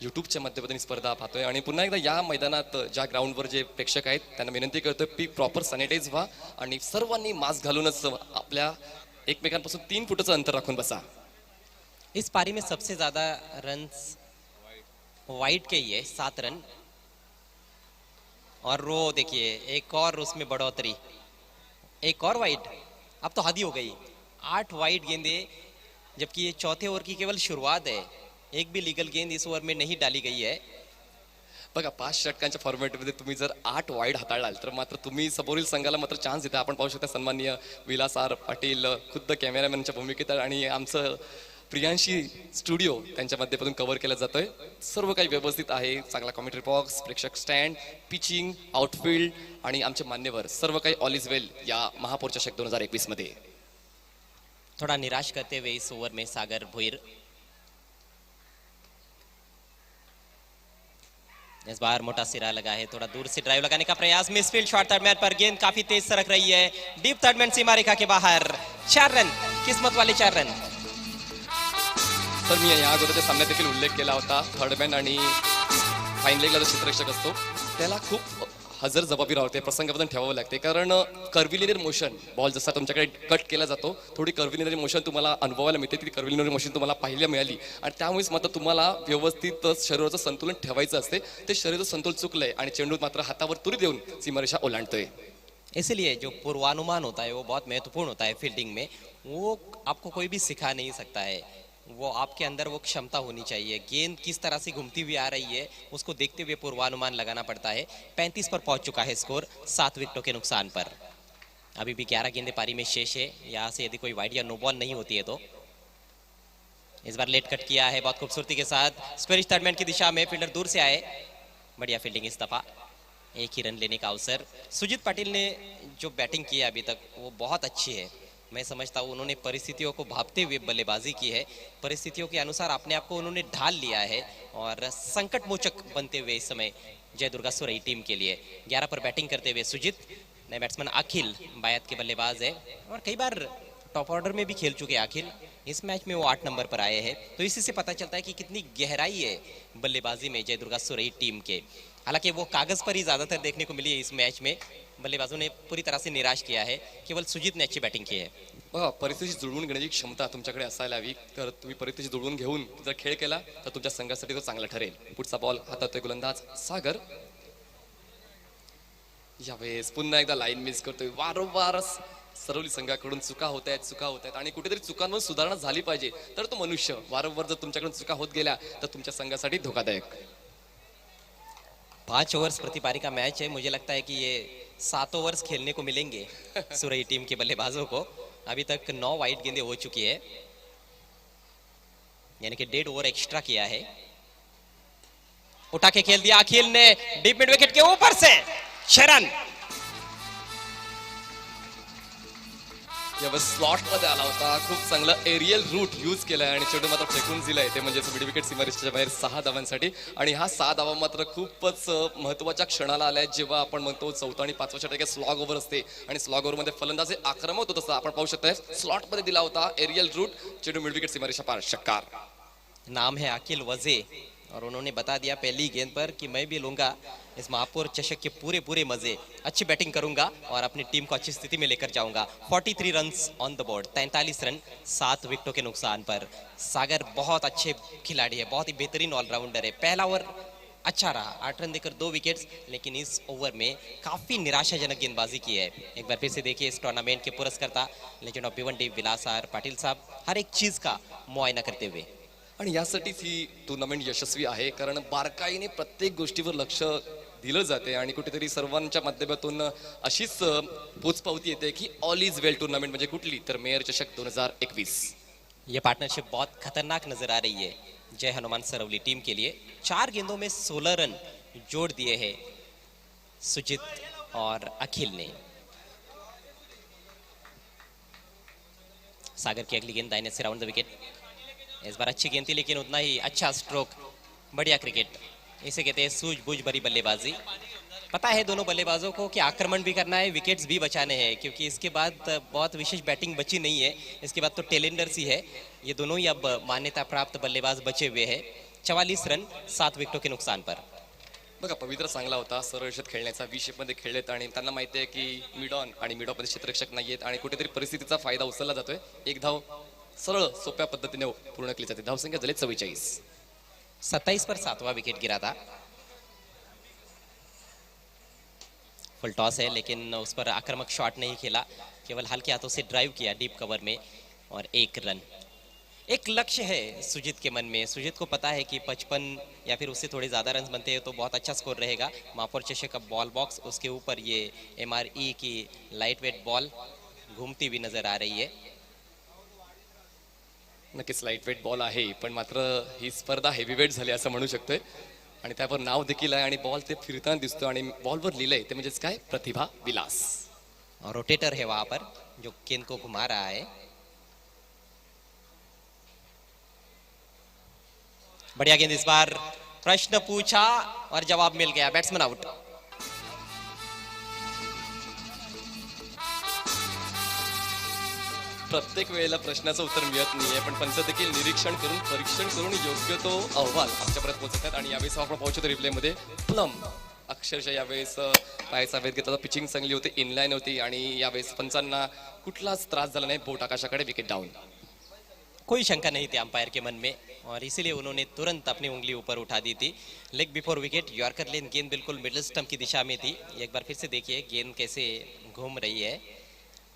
युट्यूबच्या माध्यमातून स्पर्धा पाहतोय. आणि पुन्हा एकदा या मैदानात ज्या ग्राउंडवर जे प्रेक्षक आहेत त्यांना विनंती करतोय की प्रॉपर सॅनिटाईज व्हा आणि सर्वांनी मास्क घालूनच आपल्या एकमेकांपासून 3 फुटाचं अंतर राखून बसा. इस पारी में सबसे ज्यादा रन्स वाइड के ही है, 7 रन. और रो देखिए एक और उसमें बढ़ोतरी, एक और वाइड. अब तो हद ही हो गई. 8 वाइड गेंदे, जबकि ये 4थे ओवर की केवल शुरुआत है. एक भी लीगल गेंद इस ओवर में नहीं डाली गई है. बघा 5 षटकांच्या फॉर्मॅटमध्ये तुम्ही जर 8 वाईड हाताळलाल तर मात्र तुम्ही समोरील संघाला मात्र चान्स देता. आपण पाहू शकता सन्माननीय विलास आर पाटील खुद्द कॅमेरामॅनच्या भूमिकेत आणि आमचं प्रियांशी स्टुडिओ त्यांच्या माध्यमातून कव्हर केलं जातोय. सर्व काही व्यवस्थित आहे. चांगला कॉमेंट्री बॉक्स, प्रेक्षक स्टँड, पिचिंग, आउटफील्ड आणि आमचे मान्यवर सर्व काही ऑल इज वेल या महापौर चषक 2021 मध्ये. थोड़ा निराश करते हुए इस ओवर में सागर भोईर. इस बार मोटा सिरा लगा है, थोड़ा दूर से ड्राइव लगाने का प्रयास, मिसफील्ड शॉट थर्ड मैन पर, गेंद काफी तेज सरक रही है, डीप थर्ड मैन सीमा रेखा के बाहर। 4 रन, किस्मत वाले 4 रन। तर मी या अगोदरच्या सामन्यात देखील उल्लेख केला होता, थर्डमॅन आणि फाईन लेगला जो क्षेत्ररक्षक असतो त्याला खूप हजर जबाबी राहते, प्रसंगाबद्दल ठेवावं लागते, कारण कर्व्हिलिनियर मोशन बॉल जसा तुमच्याकडे कट केला जातो थोडी कर्व्हिलिनियर मोशन तुम्हाला अनुभवायला मिळते, ती कर्व्हिलिनियर मोशन तुम्हाला पाहायला मिळाली आणि त्यामुळेच मात्र तुम्हाला व्यवस्थित शरीराचं संतुलन ठेवायचं असते, ते शरीराचं संतुलन चुकलंय आणि चेंडू मात्र हातावर तुरी देऊन सीमारेषा ओलांडतोय। इसलिए जो पूर्वानुमान होता है वो बहुत महत्वपूर्ण होता है फील्डिंग में, वो आपको कोई भी सिखा नहीं सकता है, वो आपके अंदर वो क्षमता होनी चाहिए। गेंद किस तरह से घूमती हुई आ रही है उसको देखते हुए पूर्वानुमान लगाना पड़ता है। 35 पर पहुंच चुका है स्कोर, 7 विकेटों के नुकसान पर। अभी भी 11 गेंदें पारी में शेष है, यहाँ से यदि कोई वाइड या नो बॉल नहीं होती है तो। इस बार लेट कट किया है बहुत खूबसूरती के साथ, स्क्वेरिश थर्डमैन की दिशा में, फील्डर दूर से आए, बढ़िया फील्डिंग इस दफा, एक ही रन लेने का अवसर। सुजीत पाटिल ने जो बैटिंग की है अभी तक वो बहुत अच्छी है, मैं समझता हूँ उन्होंने परिस्थितियों को भांपते हुए बल्लेबाजी की है, परिस्थितियों के अनुसार अपने आप को उन्होंने ढाल लिया है और संकट मोचक बनते हुए इस समय जय दुर्गा सुरई टीम के लिए। 11 पर बैटिंग करते हुए सुजीत, नए बैट्समैन अखिल बायत के बल्लेबाज है और कई बार टॉप ऑर्डर में भी खेल चुके अखिल, इस मैच में वो 8 नंबर पर आए हैं, तो इसी से पता चलता है कि कितनी गहराई है बल्लेबाजी में जय दुर्गा सुरई टीम के। हालांकि वो कागज पर ही ज्यादातर देखने को मिली है इस मैच में, बल्लेबाजों ने पूरी तरह से निराश किया है, केवल सुजीत ने अच्छी बैटिंग की है। बघा, परिस्थिती जुळवून घेण्याची क्षमता तुमच्याकडे असायला हवी, तर तुम्ही परिस्थिती जुळवून घेऊन जर खेळ केला तर तुमच्या संघासाठी तो चांगला ठरेल। पुढचा बॉल हातातोय गोलंदाज सागर, यावेळेस पुन्हा एकदा लाईन मिस करतोय, वारंवार सरवली संघाकडून चुका होत आहेत आणि कुठेतरी चुकांवर सुधारणा झाली पाहिजे, तर तो मनुष्य वारंवार जर तुमच्याकडून चुका होत गेल्या तर तुमच्या संघासाठी धोकादायक। 5 ओवर्स प्रति पारी का मैच है, मुझे लगता है कि ये 7 ओवर्स खेलने को मिलेंगे सुरई टीम के बल्लेबाजों को। अभी तक 9 वाइड गेंदें हो चुकी है, यानी कि 1.5 ओवर एक्स्ट्रा किया है। उठा के खेल दिया अखिल ने, डीप मिड विकेट के ऊपर से 6 रन। यावेळेस स्लॉट मध्ये आला होता, खूप चांगलं एरियल रूट यूज केलाय आणि चेंडू मात्र फेकून दिलाय, ते म्हणजे मिड विकेट सीमारेषेच्या बाहेर 6 धावांसाठी। आणि हा 6 धावा मात्र खूपच महत्वाच्या क्षणाला आलाय, जेव्हा आपण म्हणतो 4था आणि 5व्या षटकात स्लॉग ओव्हर असते आणि स्लॉग ओव्हर मध्ये फलंदाज आक्रमक होत, तसं आपण पाहू शकता स्लॉट मध्ये दिला होता एरियल रूट, चेंडू मिड विकेट सीमारेषा पार, षटकार। नाम है अखिल वजे और उन्होंने बता दिया पहली गेंद पर कि मैं भी लूंगा इस महापौर चषक के पूरे मजे, अच्छी बैटिंग करूंगा और अपनी टीम को अच्छी स्थिति में लेकर जाऊंगा। 43 runs on the board, 43 run 7 विकेटों के नुकसान पर। सागर बहुत अच्छे खिलाड़ी है, बहुत ही बेहतरीन ऑलराउंडर है। पहला ओवर अच्छा रहा, 8 रन देकर 2 विकेट्स, लेकिन इस ओवर में काफी निराशाजनक गेंदबाजी की है। एक बार फिर से देखिए इस टूर्नामेंट के पुरस्कर्ता legend of Bhiwandi Vilas R Patil साहब हर एक चीज का मुआयना करते हुए, आणि यासाठीच ही टुर्नामेंट यशस्वी आहे, कारण बारकाईने प्रत्येक गोष्टीवर लक्ष दिलं जाते आणि कुठेतरी सर्वांच्या माध्यमातून अशीच पोचपावती येते की ऑल इज वेल टूर्नामेंट म्हणजे कुठली, तर मेयर चषक 2021। ये पार्टनरशिप बहुत खतरनाक नजर आ रही है जय हनुमान सरवली टीम के लिए। 4 गेंदों में 16 रन जोड़ दिए हैं सुजीत और अखिल ने। सागर की अगली गेंद दाहिने से राउंड द विकेट, इस बार अच्छी गेंद थी लेकिन उतना ही अच्छा स्ट्रोक, बढ़िया क्रिकेट, इसे कहते हैं सूझबूझ भरी बल्लेबाजी। पता है दोनों बल्लेबाजों को कि आक्रमण भी करना है, विकेट्स भी बचाने हैं, क्योंकि इसके बाद बहुत विशेष बैटिंग बची नहीं है, इसके बाद तो टेलेंडर्स ही है। ये दोनों ही अब मान्यता प्राप्त बल्लेबाज बचे हुए हैं। 44 रन 7 विकेटों के नुकसान पर। बघा, पवित्र चांगला होता, सरळ शेत खेळण्याचा, वी शेप मध्ये खेळलेत आणि त्यांना माहिती आहे की मिड ऑन आणि मिड ऑफ मध्ये क्षेत्ररक्षक नाहीयेत आणि कुठेतरी परिस्थितीचा फायदा उचलला जातोय। एक धाव सरळ सोप्या पद्धतीने पूर्ण केली जाते, धावसंख्या झाली 44। 27 पर 7वां विकेट गिरा था। फुल टॉस है लेकिन उस पर आक्रामक शॉट नहीं खेला, केवल हल्के हाथों से ड्राइव किया डीप कवर में और 1 रन। एक लक्ष्य है सुजीत के मन में, सुजीत को पता है कि 55 या फिर उससे थोड़े ज्यादा रन बनते हैं तो बहुत अच्छा स्कोर रहेगा। महापौर चषक का बॉल बॉक्स, उसके ऊपर ये MRE की लाइट वेट बॉल घूमती हुई नजर आ रही है। नक्कीच लाईट वेट बॉल आहे, पण मात्र ही स्पर्धा हेवीवेट झाली असं म्हणू शकतोय आणि त्यावर नाव देखील आहे आणि बॉल ते फिरताना दिसतो आणि बॉलवर लिहिलंय ते म्हणजेच काय, प्रतिभा विलास। और रोटेटर है वहां पर जो गेंद को घुमा रहा है। बढ़िया गेंद इस बार प्रश्न पूछा और जवाब मिल गया, बैट्समैन आउट। प्रत्येक वेळेला प्रश्नाचं उत्तर मिळत नाहीये, पण पंच देखील निरीक्षण करून परीक्षण करून योग्य तो अहवाल आमच्यापर्यंत पोहोचत आहेत. आणि यावेळेस आपण पोहोचतो रिप्लेमध्ये प्लम. अक्षरशः यावेळेस पायाचा वेध घेतला, पिचिंग चांगली होती, इनलाईन होती आणि यावेळेस पंचांना कुठलाच त्रास झाला नाही. बोट आकाशाकडे, विकेट डाऊन. कोई शंका नहीं थी अंपायर के मन में और इसीलिए उन्होंने तुरंत अपनी उंगली ऊपर उठा दी थी। लेग बिफोर विकेट, यॉर्कर लेन गेंद बिल्कुल मिडिल स्टंप की दिशा में थी। एक बार फिर से देखिए गेंद कैसे घूम रही है,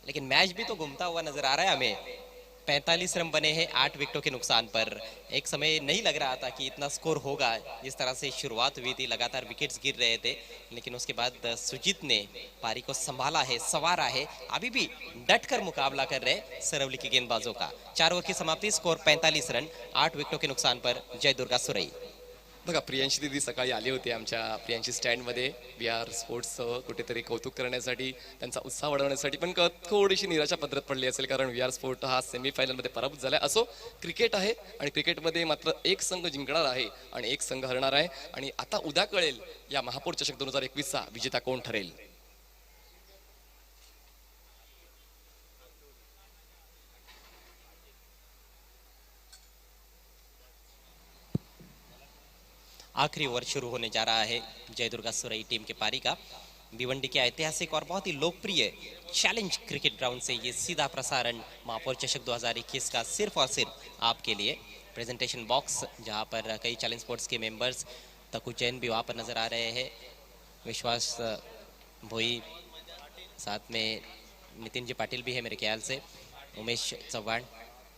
लेकिन मैच भी तो घूमता हुआ नजर आ रहा है हमें। 45 रन बने हैं 8 विकेटों के नुकसान पर। एक समय नहीं लग रहा था कि इतना स्कोर होगा, जिस तरह से शुरुआत हुई थी, लगातार विकेट्स गिर रहे थे, लेकिन उसके बाद सुजीत ने पारी को संभाला है, संवारा है, अभी भी डट कर मुकाबला कर रहे सरवली के गेंदबाजों का। 4 ओवर की समाप्ति, स्कोर 45 रन 8 विकेटों के नुकसान पर जय दुर्गा सुरई। बघा, प्रियांशी दीदी सकाळी आली होती आमच्या प्रियांशी स्टँडमध्ये बी आर स्पोर्ट्सचं कुठेतरी कौतुक करण्यासाठी, त्यांचा उत्साह वाढवण्यासाठी, पण थोडीशी निराशा पदरात पडली असेल, कारण बी आर स्पोर्ट हा सेमीफायनलमध्ये पराभूत झालाय. असो, क्रिकेट आहे आणि क्रिकेटमध्ये मात्र एक संघ जिंकणार आहे आणि एक संघ हरणार आहे. आणि आता उद्या कळेल या महापौर चषक 2021चा विजेता कोण ठरेल. आखिरी ओवर शुरू होने जा रहा है जय दुर्गा सुरई टीम के पारी का। भिवंडी के ऐतिहासिक और बहुत ही लोकप्रिय चैलेंज क्रिकेट ग्राउंड से ये सीधा प्रसारण महापौर चषक 2021 का सिर्फ और सिर्फ आपके लिए। प्रेजेंटेशन बॉक्स जहां पर कई चैलेंज स्पोर्ट्स के मेंबर्स, तकु जैन भी वहां पर नजर आ रहे हैं, विश्वास भोई, साथ में नितिन जी पाटिल भी है मेरे ख्याल से, उमेश चव्हाण,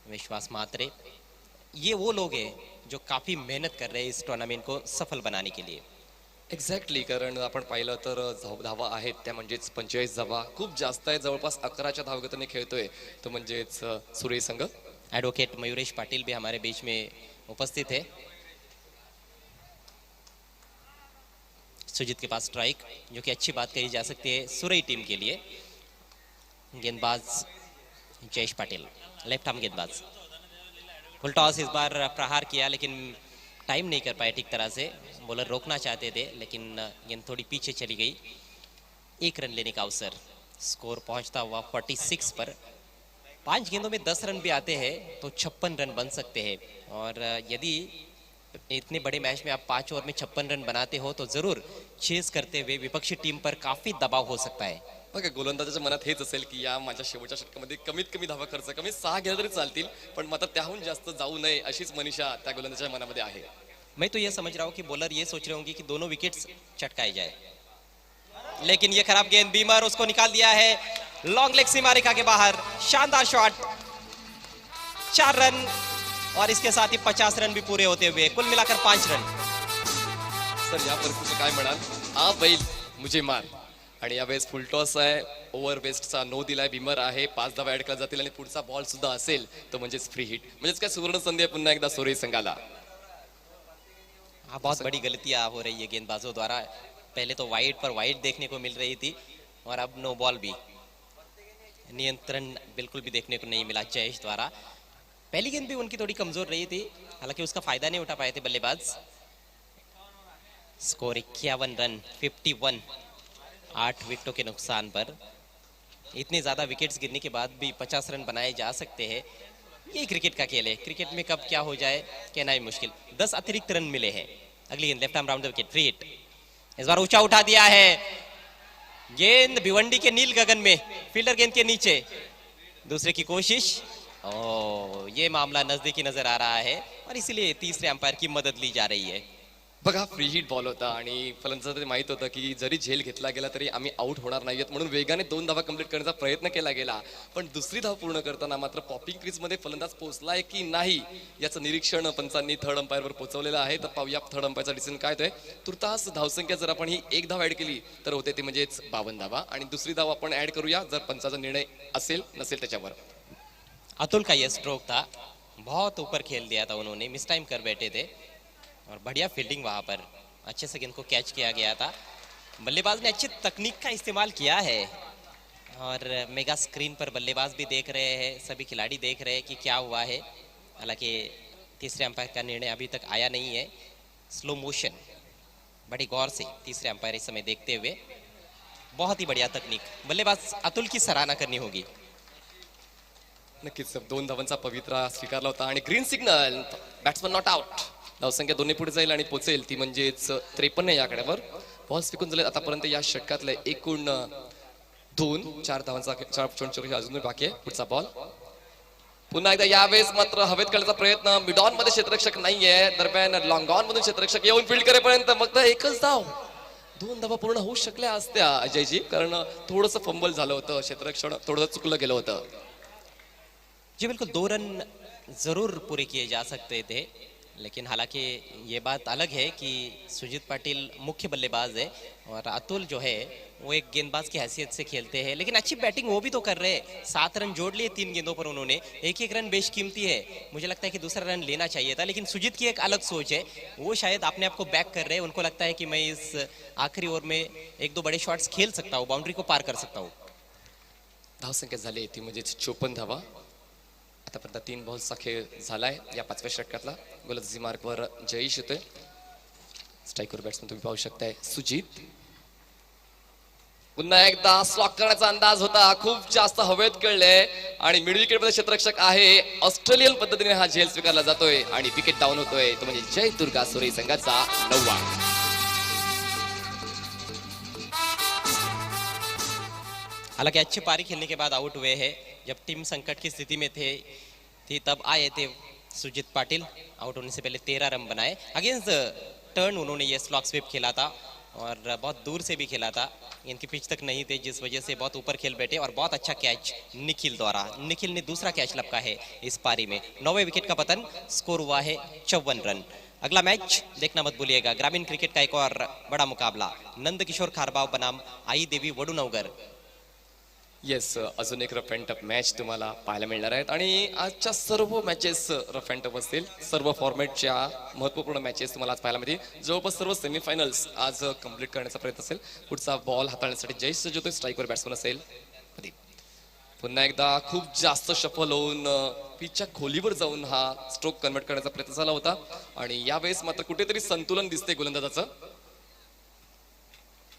विश्वास म्हात्रे, ये वो लोग हैं जो काफी मेहनत कर रहे हैं इस टूर्नामेंट को सफल बनाने के लिए। एक्झॅक्टली, कारण आपण पाहिलं तर धावा आहेत त्या म्हणजेच 45 धावा खूप जास्त आहे. जवळपास 11च्या धावगतीने खेळतोय तो म्हणजेच सुरई संघ. एडवोकेट मयूरेश पाटिल भी हमारे बीच में उपस्थित है। सुजीत के पास स्ट्राइक, जो कि अच्छी बात कही जा सकती है सुरई टीम के लिए। गेंदबाज जयेश पाटिल, लेफ्ट आर्म गेंदबाज, फुल टॉस इस बार प्रहार किया, लेकिन टाइम नहीं कर पाए ठीक तरह से। बॉलर रोकना चाहते थे, लेकिन गेंद थोड़ी पीछे चली गई। 1 रन लेने का अवसर, स्कोर पहुंचता हुआ 46 पर। 5 गेंदों में 10 रन भी आते हैं तो 56 रन बन सकते हैं, और यदि इतने बड़े मैच में आप 5 ओवर में 56 रन बनाते हो तो जरूर चेस करते हुए विपक्षी टीम पर काफी दबाव हो सकता है। बघा, गोलंदाजाच्या मनात हेच असेल की या माझ्या शेवटच्या षटकामध्ये कमीत कमी धावा खर्च, कमी 6 गेल्या तरी चालतील, पण मात्र त्याहून जास्त जाऊ नये अशीच मनीषा त्या गोलंदाजाच्या मनामध्ये आहे. मैं तो ये समझ रहा हूँ कि बॉलर ये सोच रहे होंगे कि दोनों विकेट्स चटकाए जाए, लेकिन ये खराब गेंद, बीमर उसको निकाल दिया है लॉन्ग लेग सीमारेखा के बाहर। शानदार शॉट, 4 रन और इसके साथ ही 50 रन भी पूरे होते हुए कुल मिलाकर 5 रन। सर, या परिस्थितीचं काय म्हणाल? आ बैल मुझे मार. आणि यावेळेस फुल टॉस आहे, ओव्हर बेस्टचा नो दिलाय, बिमर आहे, 5 धावा ऍड केल्या जातील आणि पुढचा बॉल सुद्धा असेल तो म्हणजेच फ्री हिट, म्हणजेच काय सुवर्ण संधी आहे पुन्हा एकदा सुरई संघाला. बहुत बड़ी गलतियां हो रही है गेंदबाजों द्वारा। पहले तो वाइड पर वाइड देखने को मिल रही थी और अब नो बॉल भी, नियंत्रण बिल्कुल भी देखने को नहीं मिला जयेश द्वारा। पहली गेंद भी उनकी थोड़ी कमजोर रही थी, हालांकि उसका फायदा नहीं उठा पाए थे बल्लेबाज। स्कोर 51 रन 51, 8 विकेटों के नुकसान पर। इतने ज्यादा विकेट्स गिरने के बाद भी 50 रन बनाए जा सकते हैं, ये क्रिकेट का खेल है। क्रिकेट में कब क्या हो जाए कहना ही मुश्किल। 10 अतिरिक्त रन मिले हैं। अगली गेंद left arm round the wicket, free hit. इस बार ऊंचा उठा दिया है, गेंद भिवंडी के नील गगन में, फील्डर गेंद के नीचे। दूसरे की कोशिश, ये मामला नजदीकी नजर आ रहा है और इसीलिए तीसरे अंपायर की मदद ली जा रही है। बघा, फ्री हिट बॉल होता आणि फलंदाजाला ते माहित होतं की जरी झेल घेतला गेला तरी आम्ही आउट होणार नाहीयेत, म्हणून वेगाने 2 धावा कंप्लीट करण्याचा प्रयत्न केला गेला, पण दुसरी धाव पूर्ण करताना मात्र पॉपिंग क्रीजमध्ये फलंदाज पोहोचलाय की नाही याचं निरीक्षण पंचांनी थर्ड अंपायरवर पोहोचवलेलं आहे. तर पाहूया थर्ड अंपायरचा डिसिजन काय होतोय. तुर्तास धावसंख्या जर आपण ही 1 धाव ऍड केली तर होते ती म्हणजेच 52 धावा, आणि दुसरी धाव आपण ऍड करूया जर पंचाचा निर्णय असेल नसेल त्याच्यावर. अतुल का यह स्ट्रोक था, बहुत ऊपर खेल दिया था उन्होंने, मिस टाइम कर बैठे थे और बढ़िया फील्डिंग वहां पर, अच्छे से गेंद को कैच किया गया था। बल्लेबाज ने अच्छी तकनीक का इस्तेमाल किया है और मेगा स्क्रीन पर बल्लेबाज भी देख रहे हैं, सभी खिलाड़ी देख रहे हैं कि क्या हुआ है। हालांकि तीसरे अंपायर का निर्णय अभी तक आया नहीं है। स्लो मोशन बड़ी गौर से तीसरे अंपायर इस समय देखते हुए, बहुत ही बढ़िया तकनीक, बल्लेबाज अतुल की सराहना करनी होगी। नक्कीच 2 धावांचा पवित्रा स्वीकारला होता आणि green signal, batsman not out. धावसंख्या दोन्ही पुढे जाईल आणि पोचेल ती म्हणजेच 53 या आकड्यावर. बॉल्स फेकून झाले आतापर्यंत या षटकातले एकूण 4 धावांचा चौंचर अजूनही बाकी आहे. पुढचा बॉल पुन्हा एकदा, यावेळेस मात्र हवेत करण्याचा प्रयत्न, मिड ऑन मध्ये क्षेत्ररक्षक नाहीये, दरम्यान लॉंग ऑन मधून क्षेत्ररक्षक येऊन फील्ड करेपर्यंत फक्त एकच धाव. 2 धावा पूर्ण होऊ शकल्या असत्या अजयजी, कारण थोडंसं फंबल झालं होतं, क्षेत्ररक्षण थोडंसं चुकलं गेलं होतं. जी बिल्कुल, 2 रन जरूर पूरे किए जा सकते थे, लेकिन हालांकि ये बात अलग है कि सुजीत पाटिल मुख्य बल्लेबाज है और अतुल जो है वो एक गेंदबाज की हैसियत से खेलते हैं, लेकिन अच्छी बैटिंग वो भी तो कर रहे हैं. 7 रन जोड़ लिए 3 गेंदों पर उन्होंने. एक रन बेशकीमती है, मुझे लगता है कि दूसरा रन लेना चाहिए था, लेकिन सुजीत की एक अलग सोच है, वो शायद अपने आप को बैक कर रहे हैं. उनको लगता है कि मैं इस आखिरी ओवर में 1-2 बड़े शॉट्स खेल सकता हूँ, बाउंड्री को पार कर सकता हूँ. धावसंख्या झाली ती म्हणजेच 54 धावा. आतापर्यंत 3 बॉल्सचा खेळ झालाय या 5व्या षटकातला. गोलंदाजी मार्कवर जयेश येतोय. स्ट्रायकर बॅट्समन तुम्ही पाहू शकताय सुजित. पुन्हा एकदा स्लॉक करण्याचा अंदाज होता, खूप जास्त हवेत कळले आणि मिड विकेट मध्ये क्षेत्ररक्षक आहे. ऑस्ट्रेलियन पद्धतीने हा झेल स्वीकारला जातोय आणि विकेट डाऊन होतोय, तो म्हणजे जय दुर्गा सुरई संघाचा 9वा. हालांकि अच्छी पारी खेलने के बाद आउट हुए हैं. जब टीम संकट की स्थिति में थी तब आए थे सुजीत पाटिल. आउट होने से पहले 13 रन बनाए. अगेंस्ट टर्न उन्होंने ये स्लॉक स्वीप खेला था और बहुत दूर से भी खेला था. इनकी पिच तक नहीं थे, जिस वजह से बहुत ऊपर खेल बैठे. और बहुत अच्छा कैच निखिल द्वारा, निखिल ने दूसरा कैच लपका है इस पारी में. 9वें विकेट का पतन. स्कोर हुआ है 54 रन. अगला मैच देखना मत भूलिएगा. ग्रामीण क्रिकेट का एक और बड़ा मुकाबला, नंदकिशोर खारबाव बनाम आई देवी वडुनवगर. येस, अजून एक रफ अँड टफ मॅच तुम्हाला पाहायला मिळणार आहेत आणि आजच्या सर्व मॅचेस रफ अँड टफ असतील. सर्व फॉर्मॅटच्या महत्त्वपूर्ण मॅचेस तुम्हाला आज पाहायला मिळतील. जवळपास सर्व सेमीफायनल्स आज कंप्लीट करण्याचा प्रयत्न असेल. पुढचा बॉल हाताळण्यासाठी जयेश सज्ज होतोय. स्ट्रायकर बॅट्समन असेल प्रदीप. पुन्हा एकदा खूप जास्त शफल होऊन पिचच्या खोलीवर जाऊन हा स्ट्रोक कन्वर्ट करण्याचा प्रयत्न झाला होता आणि यावेळेस मात्र कुठेतरी संतुलन दिसते गोलंदाजाचं.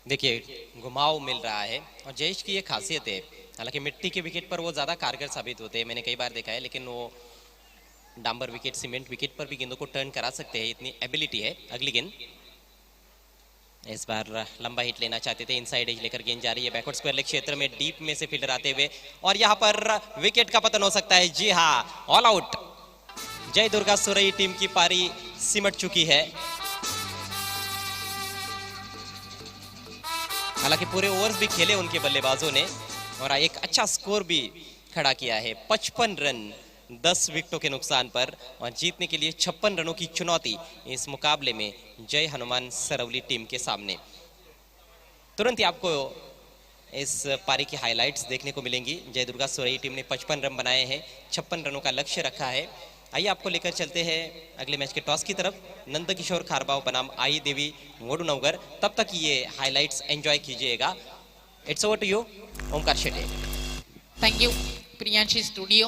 देखिए घुमाव मिल रहा है और जयेश की ये खासियत है. हालांकि मिट्टी के विकेट पर वो ज़्यादा कारगर साबित होते हैं, मैंने कई बार देखा है, लेकिन वो डांबर विकेट, सीमेंट विकेट पर भी गेंदों को टर्न करा सकते हैं, इतनी एबिलिटी है. अगली गेंद, इस बार लंबा हिट लेना चाहते थे, इनसाइड एज लेकर गेंद जा रही है बैकवर्ड स्क्वायर लेग क्षेत्र में, डीप में से फील्डर आते हुए और यहाँ पर विकेट का पतन हो सकता है. जी हाँ, ऑल आउट. जय दुर्गा सुरई टीम की पारी सिमट चुकी है. हालांकि पूरे ओवर्स भी खेले उनके बल्लेबाजों ने और एक अच्छा स्कोर भी खड़ा किया है. 55 रन 10 विकेटों के नुकसान पर और जीतने के लिए 56 रनों की चुनौती इस मुकाबले में जय हनुमान सरवली टीम के सामने. तुरंत ही आपको इस पारी की हाइलाइट्स देखने को मिलेंगी. जय दुर्गा सुरई टीम ने 55 रन बनाए हैं, 56 रनों का लक्ष्य रखा है. आइए आपको लेकर चलते हैं अगले मैच के टॉस की तरफ. नंदकिशोर खारबाव बनाम आई देवी वडुनवगर. तब तक ये हाइलाइट्स एंजॉय कीजिएगा. It's over to you Omkar Shete. Thank you Priyanshi studio.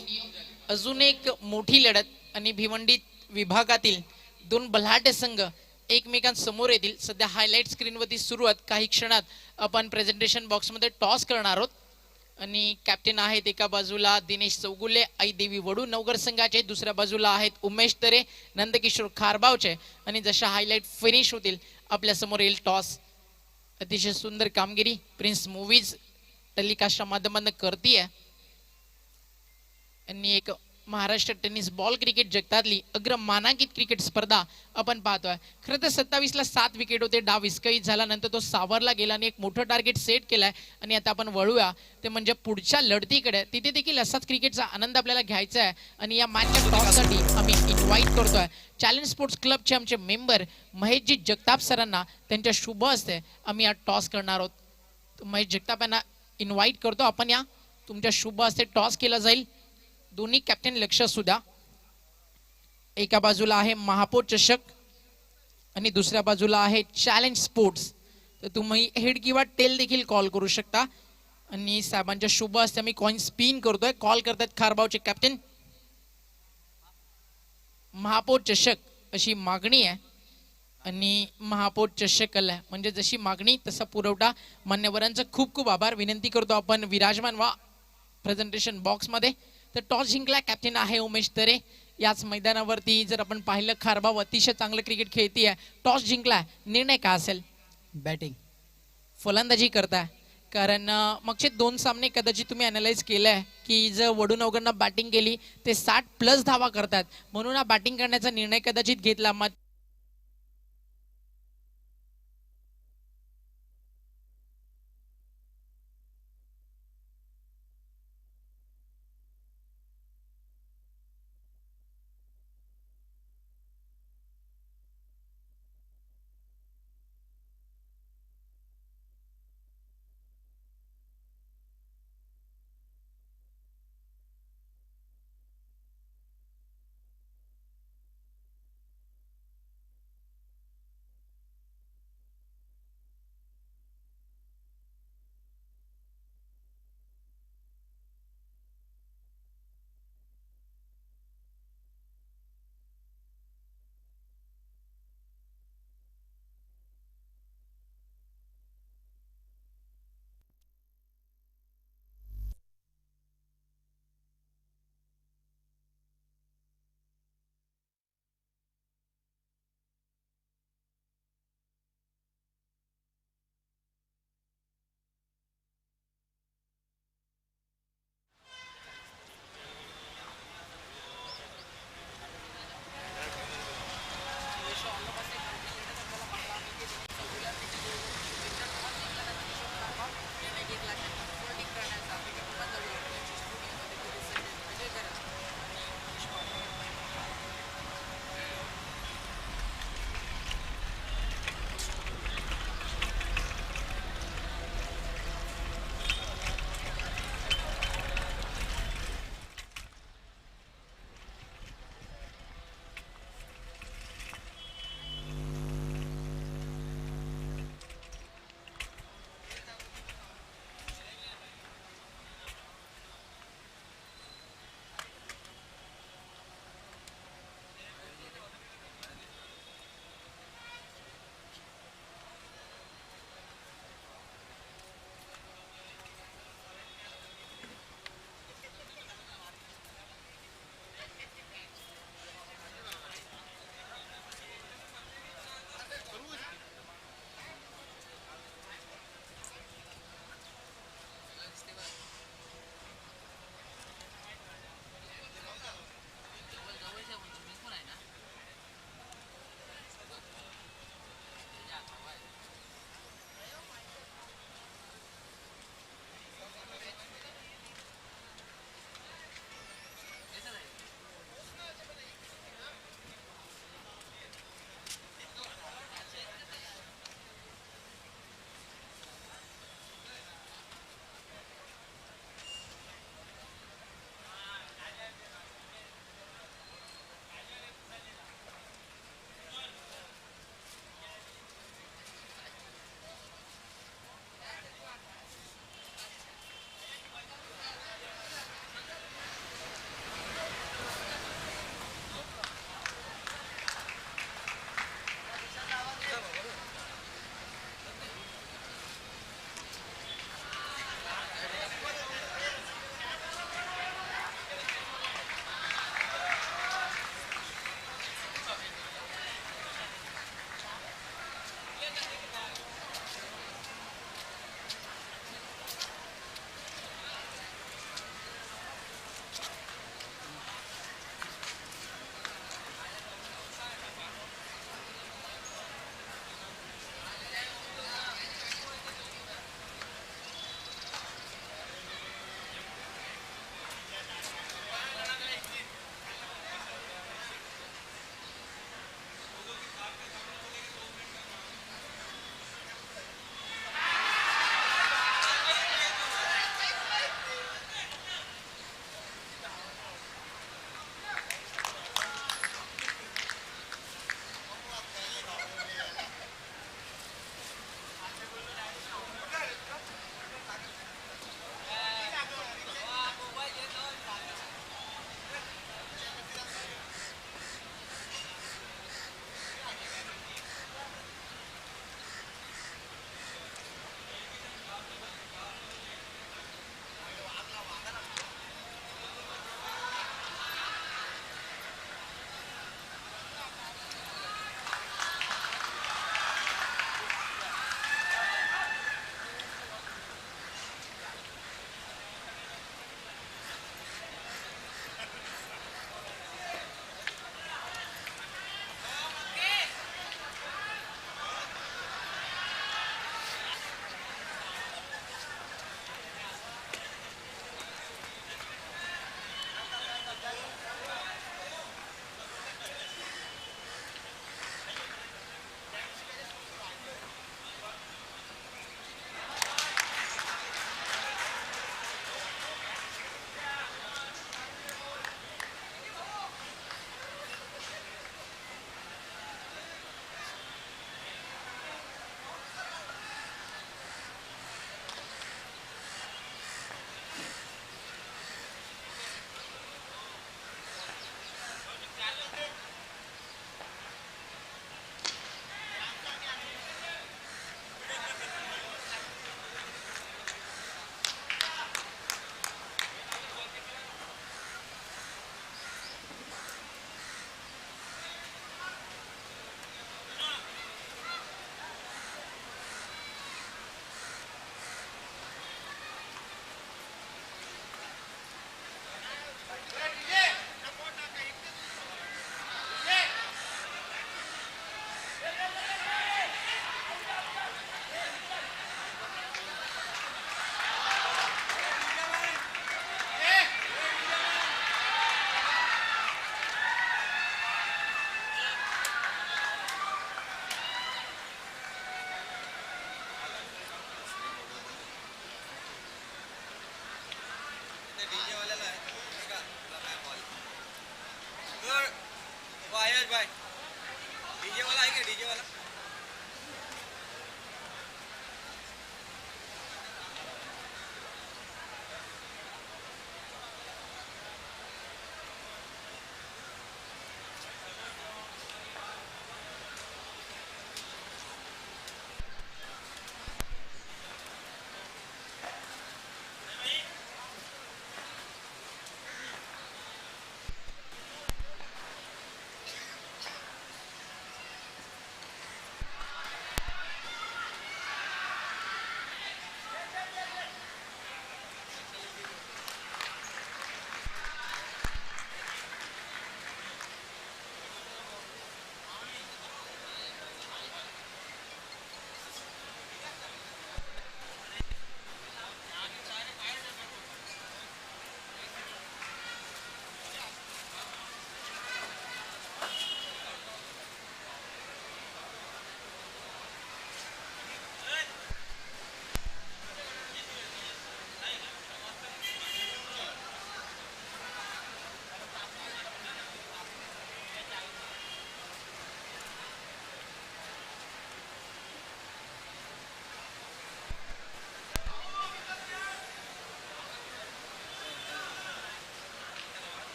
अजून एक मोठी लढत आणि भिवंडी विभागातील 2 बलाढ्य संघ एकमेकांसमोर येतील. सध्या हायलाइट स्क्रीनवरती सुरू आहेत. काही क्षणात आपण प्रेझेंटेशन बॉक्समध्ये टॉस करणार आहोत आणि कॅप्टन आहेत एका बाजूला दिनेश चौगुले आई देवी वडुनवगर संघाचे, दुसऱ्या बाजूला आहेत उमेश तरे नंदकिशोर खारबावचे. आणि जशा हायलाइट फिनिश होतील आपल्या समोर येईल टॉस. अतिशय सुंदर कामगिरी प्रिन्स मूवीज टेलिकास्टच्या माध्यमातून करतीये आणि एक महाराष्ट्र टेनिस बॉल क्रिकेट जगतातली अग्रमानांकित क्रिकेट स्पर्धा आपण पाहतोय. खरं तर 27 ला 7 विकेट होते. डाव विस्कळीत झाल्यानंतर तो सावरला गेला आणि एक मोठं टार्गेट सेट केलाय. आणि आता आपण वळूया ते म्हणजे पुढच्या लढतीकडे. तिथे देखील असाच क्रिकेटचा आनंद आपल्याला घ्यायचा आहे आणि या मॅचच्या टॉससाठी आम्ही इन्व्हाइट करतोय चॅलेंज स्पोर्ट्स क्लबचे आमचे मेंबर महेशजी जगताप सरांना. त्यांच्या शुभ हस्ते आम्ही आज टॉस करणार आहोत. महेश जगताप यांना इन्व्हाइट करतो. आपण या तुमच्या शुभ हस्ते टॉस केला जाईल. दोन्ही कॅप्टन लक्ष सुद्धा. एका बाजूला आहे महापौर चषक आणि दुसऱ्या बाजूला आहे चॅलेंज स्पोर्ट्स. तर तुम्ही हेड किंवा टेल देखील कॉल करू शकता. आणि साहेबांच्या शुभ हस्ते आम्ही कॉइन स्पिन करतोय. कॉल करतात खारबावचे कॅप्टन. महापौर चषक अशी मागणी आहे. आणि महापौर चषक आलाय म्हणजे जशी मागणी तसा पुरवठा. मान्यवरांचा खूप खूप आभार. विनंती करतो आपण विराजमान व्हा प्रेझेंटेशन बॉक्समध्ये. तर टॉस जिंकला कॅप्टन आहे उमेश तरे. याच मैदानावरती जर आपण पाहिलं खारबाव अतिशय चांगलं क्रिकेट खेळतीये. टॉस जिंकलाय, निर्णय काय असेल? बॅटिंग. फलंदाजी करताय कारण मागचे 2 सामने कदाचित तुम्ही अनालाइज केलंय की जर वडून अवघडनं बॅटिंग केली ते 60+ धावा करतात, म्हणून हा बॅटिंग करण्याचा निर्णय कदाचित घेतला. मग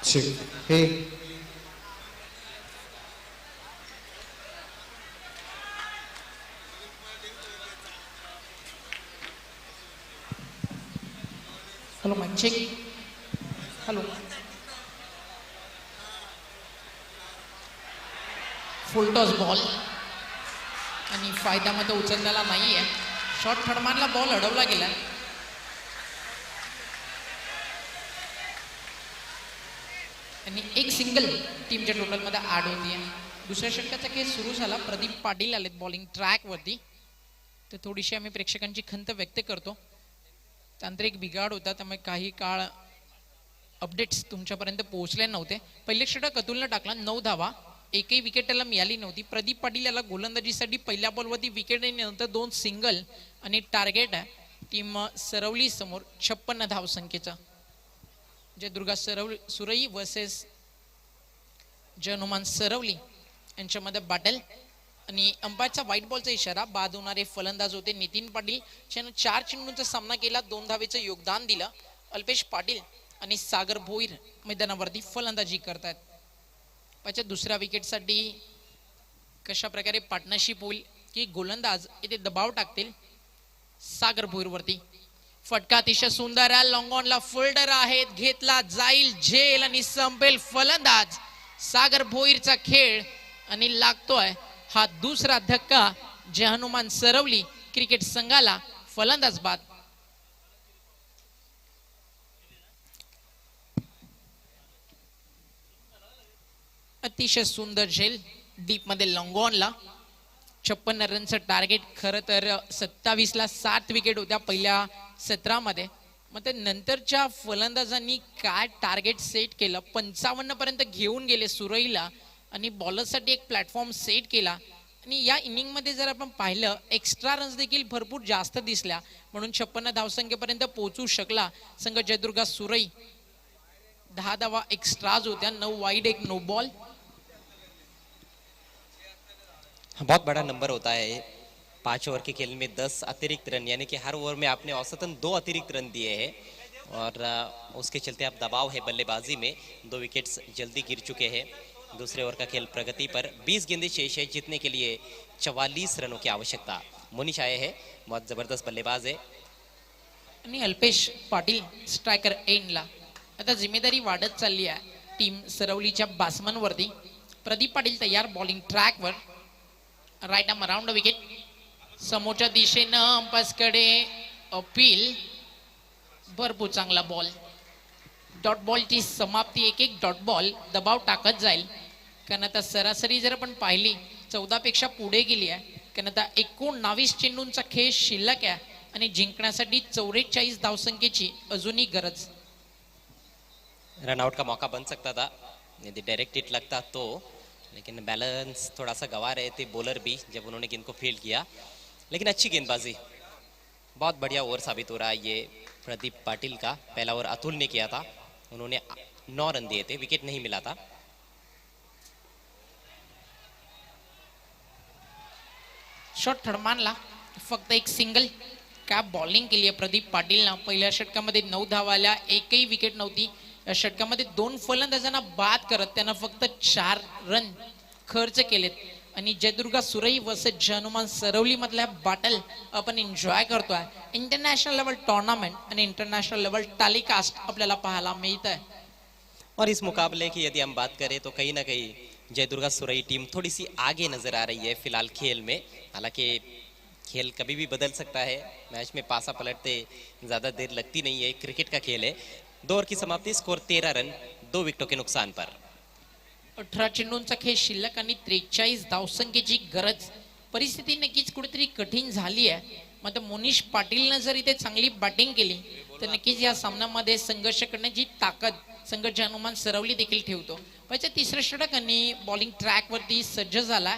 Check. Hey. Hello mic check. Hello. Full toss ball आणि फायद्यामध्ये उचललेला नाहीये. शॉर्ट थर्डमॅनला बॉल अडवला गेला. आणि एक सिंगल टीमच्या टोटलमध्ये ॲड होती आहे. दुसऱ्या षटकाचा केस सुरू झाला. प्रदीप पाटील आलेत बॉलिंग ट्रॅकवरती. तर थोडीशी आम्ही प्रेक्षकांची खंत व्यक्त करतो. तांत्रिक बिघाड होता त्यामुळे काही काळ अपडेट्स तुमच्यापर्यंत पोहोचले नव्हते. पहिले षटक अतुलनं टाकला 9 धावा. एकही विकेट त्याला मिळाली नव्हती. प्रदीप पाटील याला गोलंदाजीसाठी पहिल्या बॉलवरती विकेट आणि नंतर 2 सिंगल आणि टार्गेट आहे टीम सरवली समोर 56 धावसंख्येचा. जयदुर्गा सुरई वर्सेस जय हनुमान सरवली यांच्यामध्ये बॅटल. आणि अंपायरचा व्हाईट बॉलचा इशारा. बाद होणारे फलंदाज होते नितीन पाटील, ज्यानं 4 चेंडूंचा सामना केला, 2 धावेचं योगदान दिलं. अल्पेश पाटील आणि सागर भोईर मैदानावरती फलंदाजी करतायत. पाहिजे दुसऱ्या विकेटसाठी कशा प्रकारे पार्टनरशिप होईल की गोलंदाज इथे दबाव टाकतील सागर भोईरवरती. फटका अतिशय सुंदर आहे. लॉंग ऑनला फोल्डर आहेत, घेतला जाईल झेल आणि संपेल फलंदाज सागर भोईरचा खेळ. आणि लागतोय हा दुसरा धक्का जय हनुमान सरवली क्रिकेट संघाला. फलंदाज बाद. अतिशय सुंदर झेल डीप मध्ये लॉंग ऑनला. 56 रनचं टार्गेट. खरं तर 27ला 7 विकेट होत्या पहिल्या सत्रामध्ये. मग ते नंतरच्या फलंदाजांनी काय टार्गेट सेट केलं, 55 पर्यंत घेऊन गेले सुरईला आणि बॉलरसाठी एक प्लॅटफॉर्म सेट केला. आणि या इनिंग मध्ये जर आपण पाहिलं एक्स्ट्रा रन्स देखील भरपूर जास्त दिसल्या, म्हणून 56 धावसंख्येपर्यंत पोहोचू शकला संघ जयदुर्गा सुरई. 10 धावा एक्स्ट्राज होत्या, 9 वाईड 1 नो बॉल. बहुत बड़ा नंबर होता है 5 ओवर के खेल में 10 अतिरिक्त रन, यानी कि हर ओवर में आपने औसतन 2 अतिरिक्त रन दिए हैं. और उसके चलते अब दबाव है बल्लेबाजी में. 2 विकेट्स जल्दी गिर चुके हैं. दूसरे ओवर का खेल प्रगति पर. 20 गेंदें शेष है. जीतने के लिए 44 रनों की आवश्यकता. मोनिश आए हैं, बहुत जबरदस्त बल्लेबाज है. आणि अल्पेश पाटील स्ट्रायकर एंडला. आता जिम्मेदारी वाढत चालली आहे टीम सरवलीच्या बॅट्समनवरती. प्रदीप पाटील तयार बॉलिंग ट्रॅकवर. Right arm around wicket. समोरच्या दिशेनं अंपायर्सकडे अपील. भरपूर चांगला बॉल. डॉट बॉलची समाप्ती. 1-1 डॉट बॉल. दबाव टाकत जाईल कारण आता सरासरी जर आपण पाहिली 14 पेक्षा पुढे गेली आहे. कारण आता 19 चेंडूंचा खेळ शिल्लक आहे आणि जिंकण्यासाठी 44 धावसंख्येची अजूनही गरज. रनआउट का मौका बन सकता था यदि डायरेक्ट हिट लगता तो, लेकिन बैलेंस थोड़ा सा गंवा रहे थे बॉलर भी जब उन्होंने गेंद को फील्ड किया. लेकिन अच्छी गेंदबाजी. बहुत बढ़िया ओवर साबित हो रहा है ये प्रदीप पाटिल का. पहला ओवर अतुल ने किया था, उन्होंने 9 रन दिए थे, विकेट नहीं मिला था. शॉट थडमानला. फक्त एक सिंगल. काय बॉलिंग केली आहे प्रदीप पाटीलनं. पहिल्या षटकामध्ये 9 धावा आल्या, एकही विकेट नव्हती. या षटकामध्ये 2 फलंदाजांना बाद करत त्यांना फक्त 4 रन खर्च केलेत. आणि जयदुर्गा सुरई वर्सेस जय हनुमान सरवली मधल्या बॅटल आपण एन्जॉय करतोय. इंटरनॅशनल लेवल टूर्नामेंट आणि इंटरनॅशनल लेवल टेलीकास्ट आपल्याला पाहायला मिळत आहे. और इस मुकाबले की यदि हम बात करें तो कहीं ना कहीं जयदुर्गा सुरई टीम थोड़ी सी आगे नजर आ रही है फिलहाल खेल में. हालांकि खेल कभी भी बदल सकता है, मैच में पासा पलटते ज़्यादा देर लगती नहीं है, क्रिकेट का खेल है. 2 ओवर की समाप्ति. स्कोर 13 रन 2 विकेटों के नुकसान पर. 18 चेंडूंचा खेळ शिल्लक आणि 43 धावसंख्येची गरज. परिस्थिती नक्कीच कुठेतरी कठीण झाली आहे. मात्र मोनिश पाटीलनं जर इथे चांगली बॅटिंग केली तर नक्कीच या सामन्यामध्ये संघर्ष करण्याची ताकद संघ जय हनुमान सरवली देखील ठेवतो. पाहिजे तिसऱ्या षटक आणि बॉलिंग ट्रॅकवरती सज्ज झाला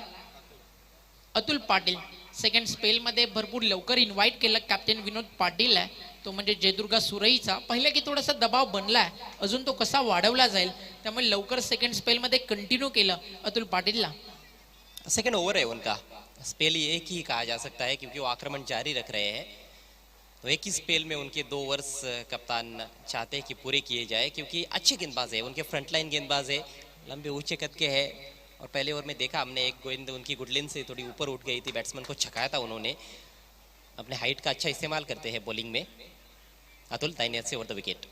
अतुल पाटील. सेकंड स्पेलमध्ये भरपूर लवकर इन्व्हाइट केलं कॅप्टन विनोद पाटील आहे, तो म्हणजे जयदुर्गा सुरईचा. पहिलं की थोडासा दबाव बनलाय, अजून तो कसा वाढवला जाईल त्यामुळे लवकर सेकंड स्पेलमध्ये कंटिन्यू केलं अतुल पाटीलला. सेकंड ओवर है उनका. स्पेल एक ही कहा जा सकता है क्योंकि वो आक्रमण जारी रख रहे हैं. तो एक ही स्पेल में उनके 2 ओवर्स कप्तान चाहते हैं कि पूरे किए जाए क्योंकि अच्छे गेंदबाज है, उनके फ्रंटलाइन गेंदबाज है, लंबे ऊंचे कद के हैं. और पहले ओवर में देखा हमने एक गेंद उनकी गुडलिन से थोड़ी ऊपर उठ गई थी, बैट्समैन को छकाया था उन्होंने. अपने हाइट का अच्छा इस्तेमाल करते हैं बॉलिंग में. अतुल दाहिने से ओवर द विकेट.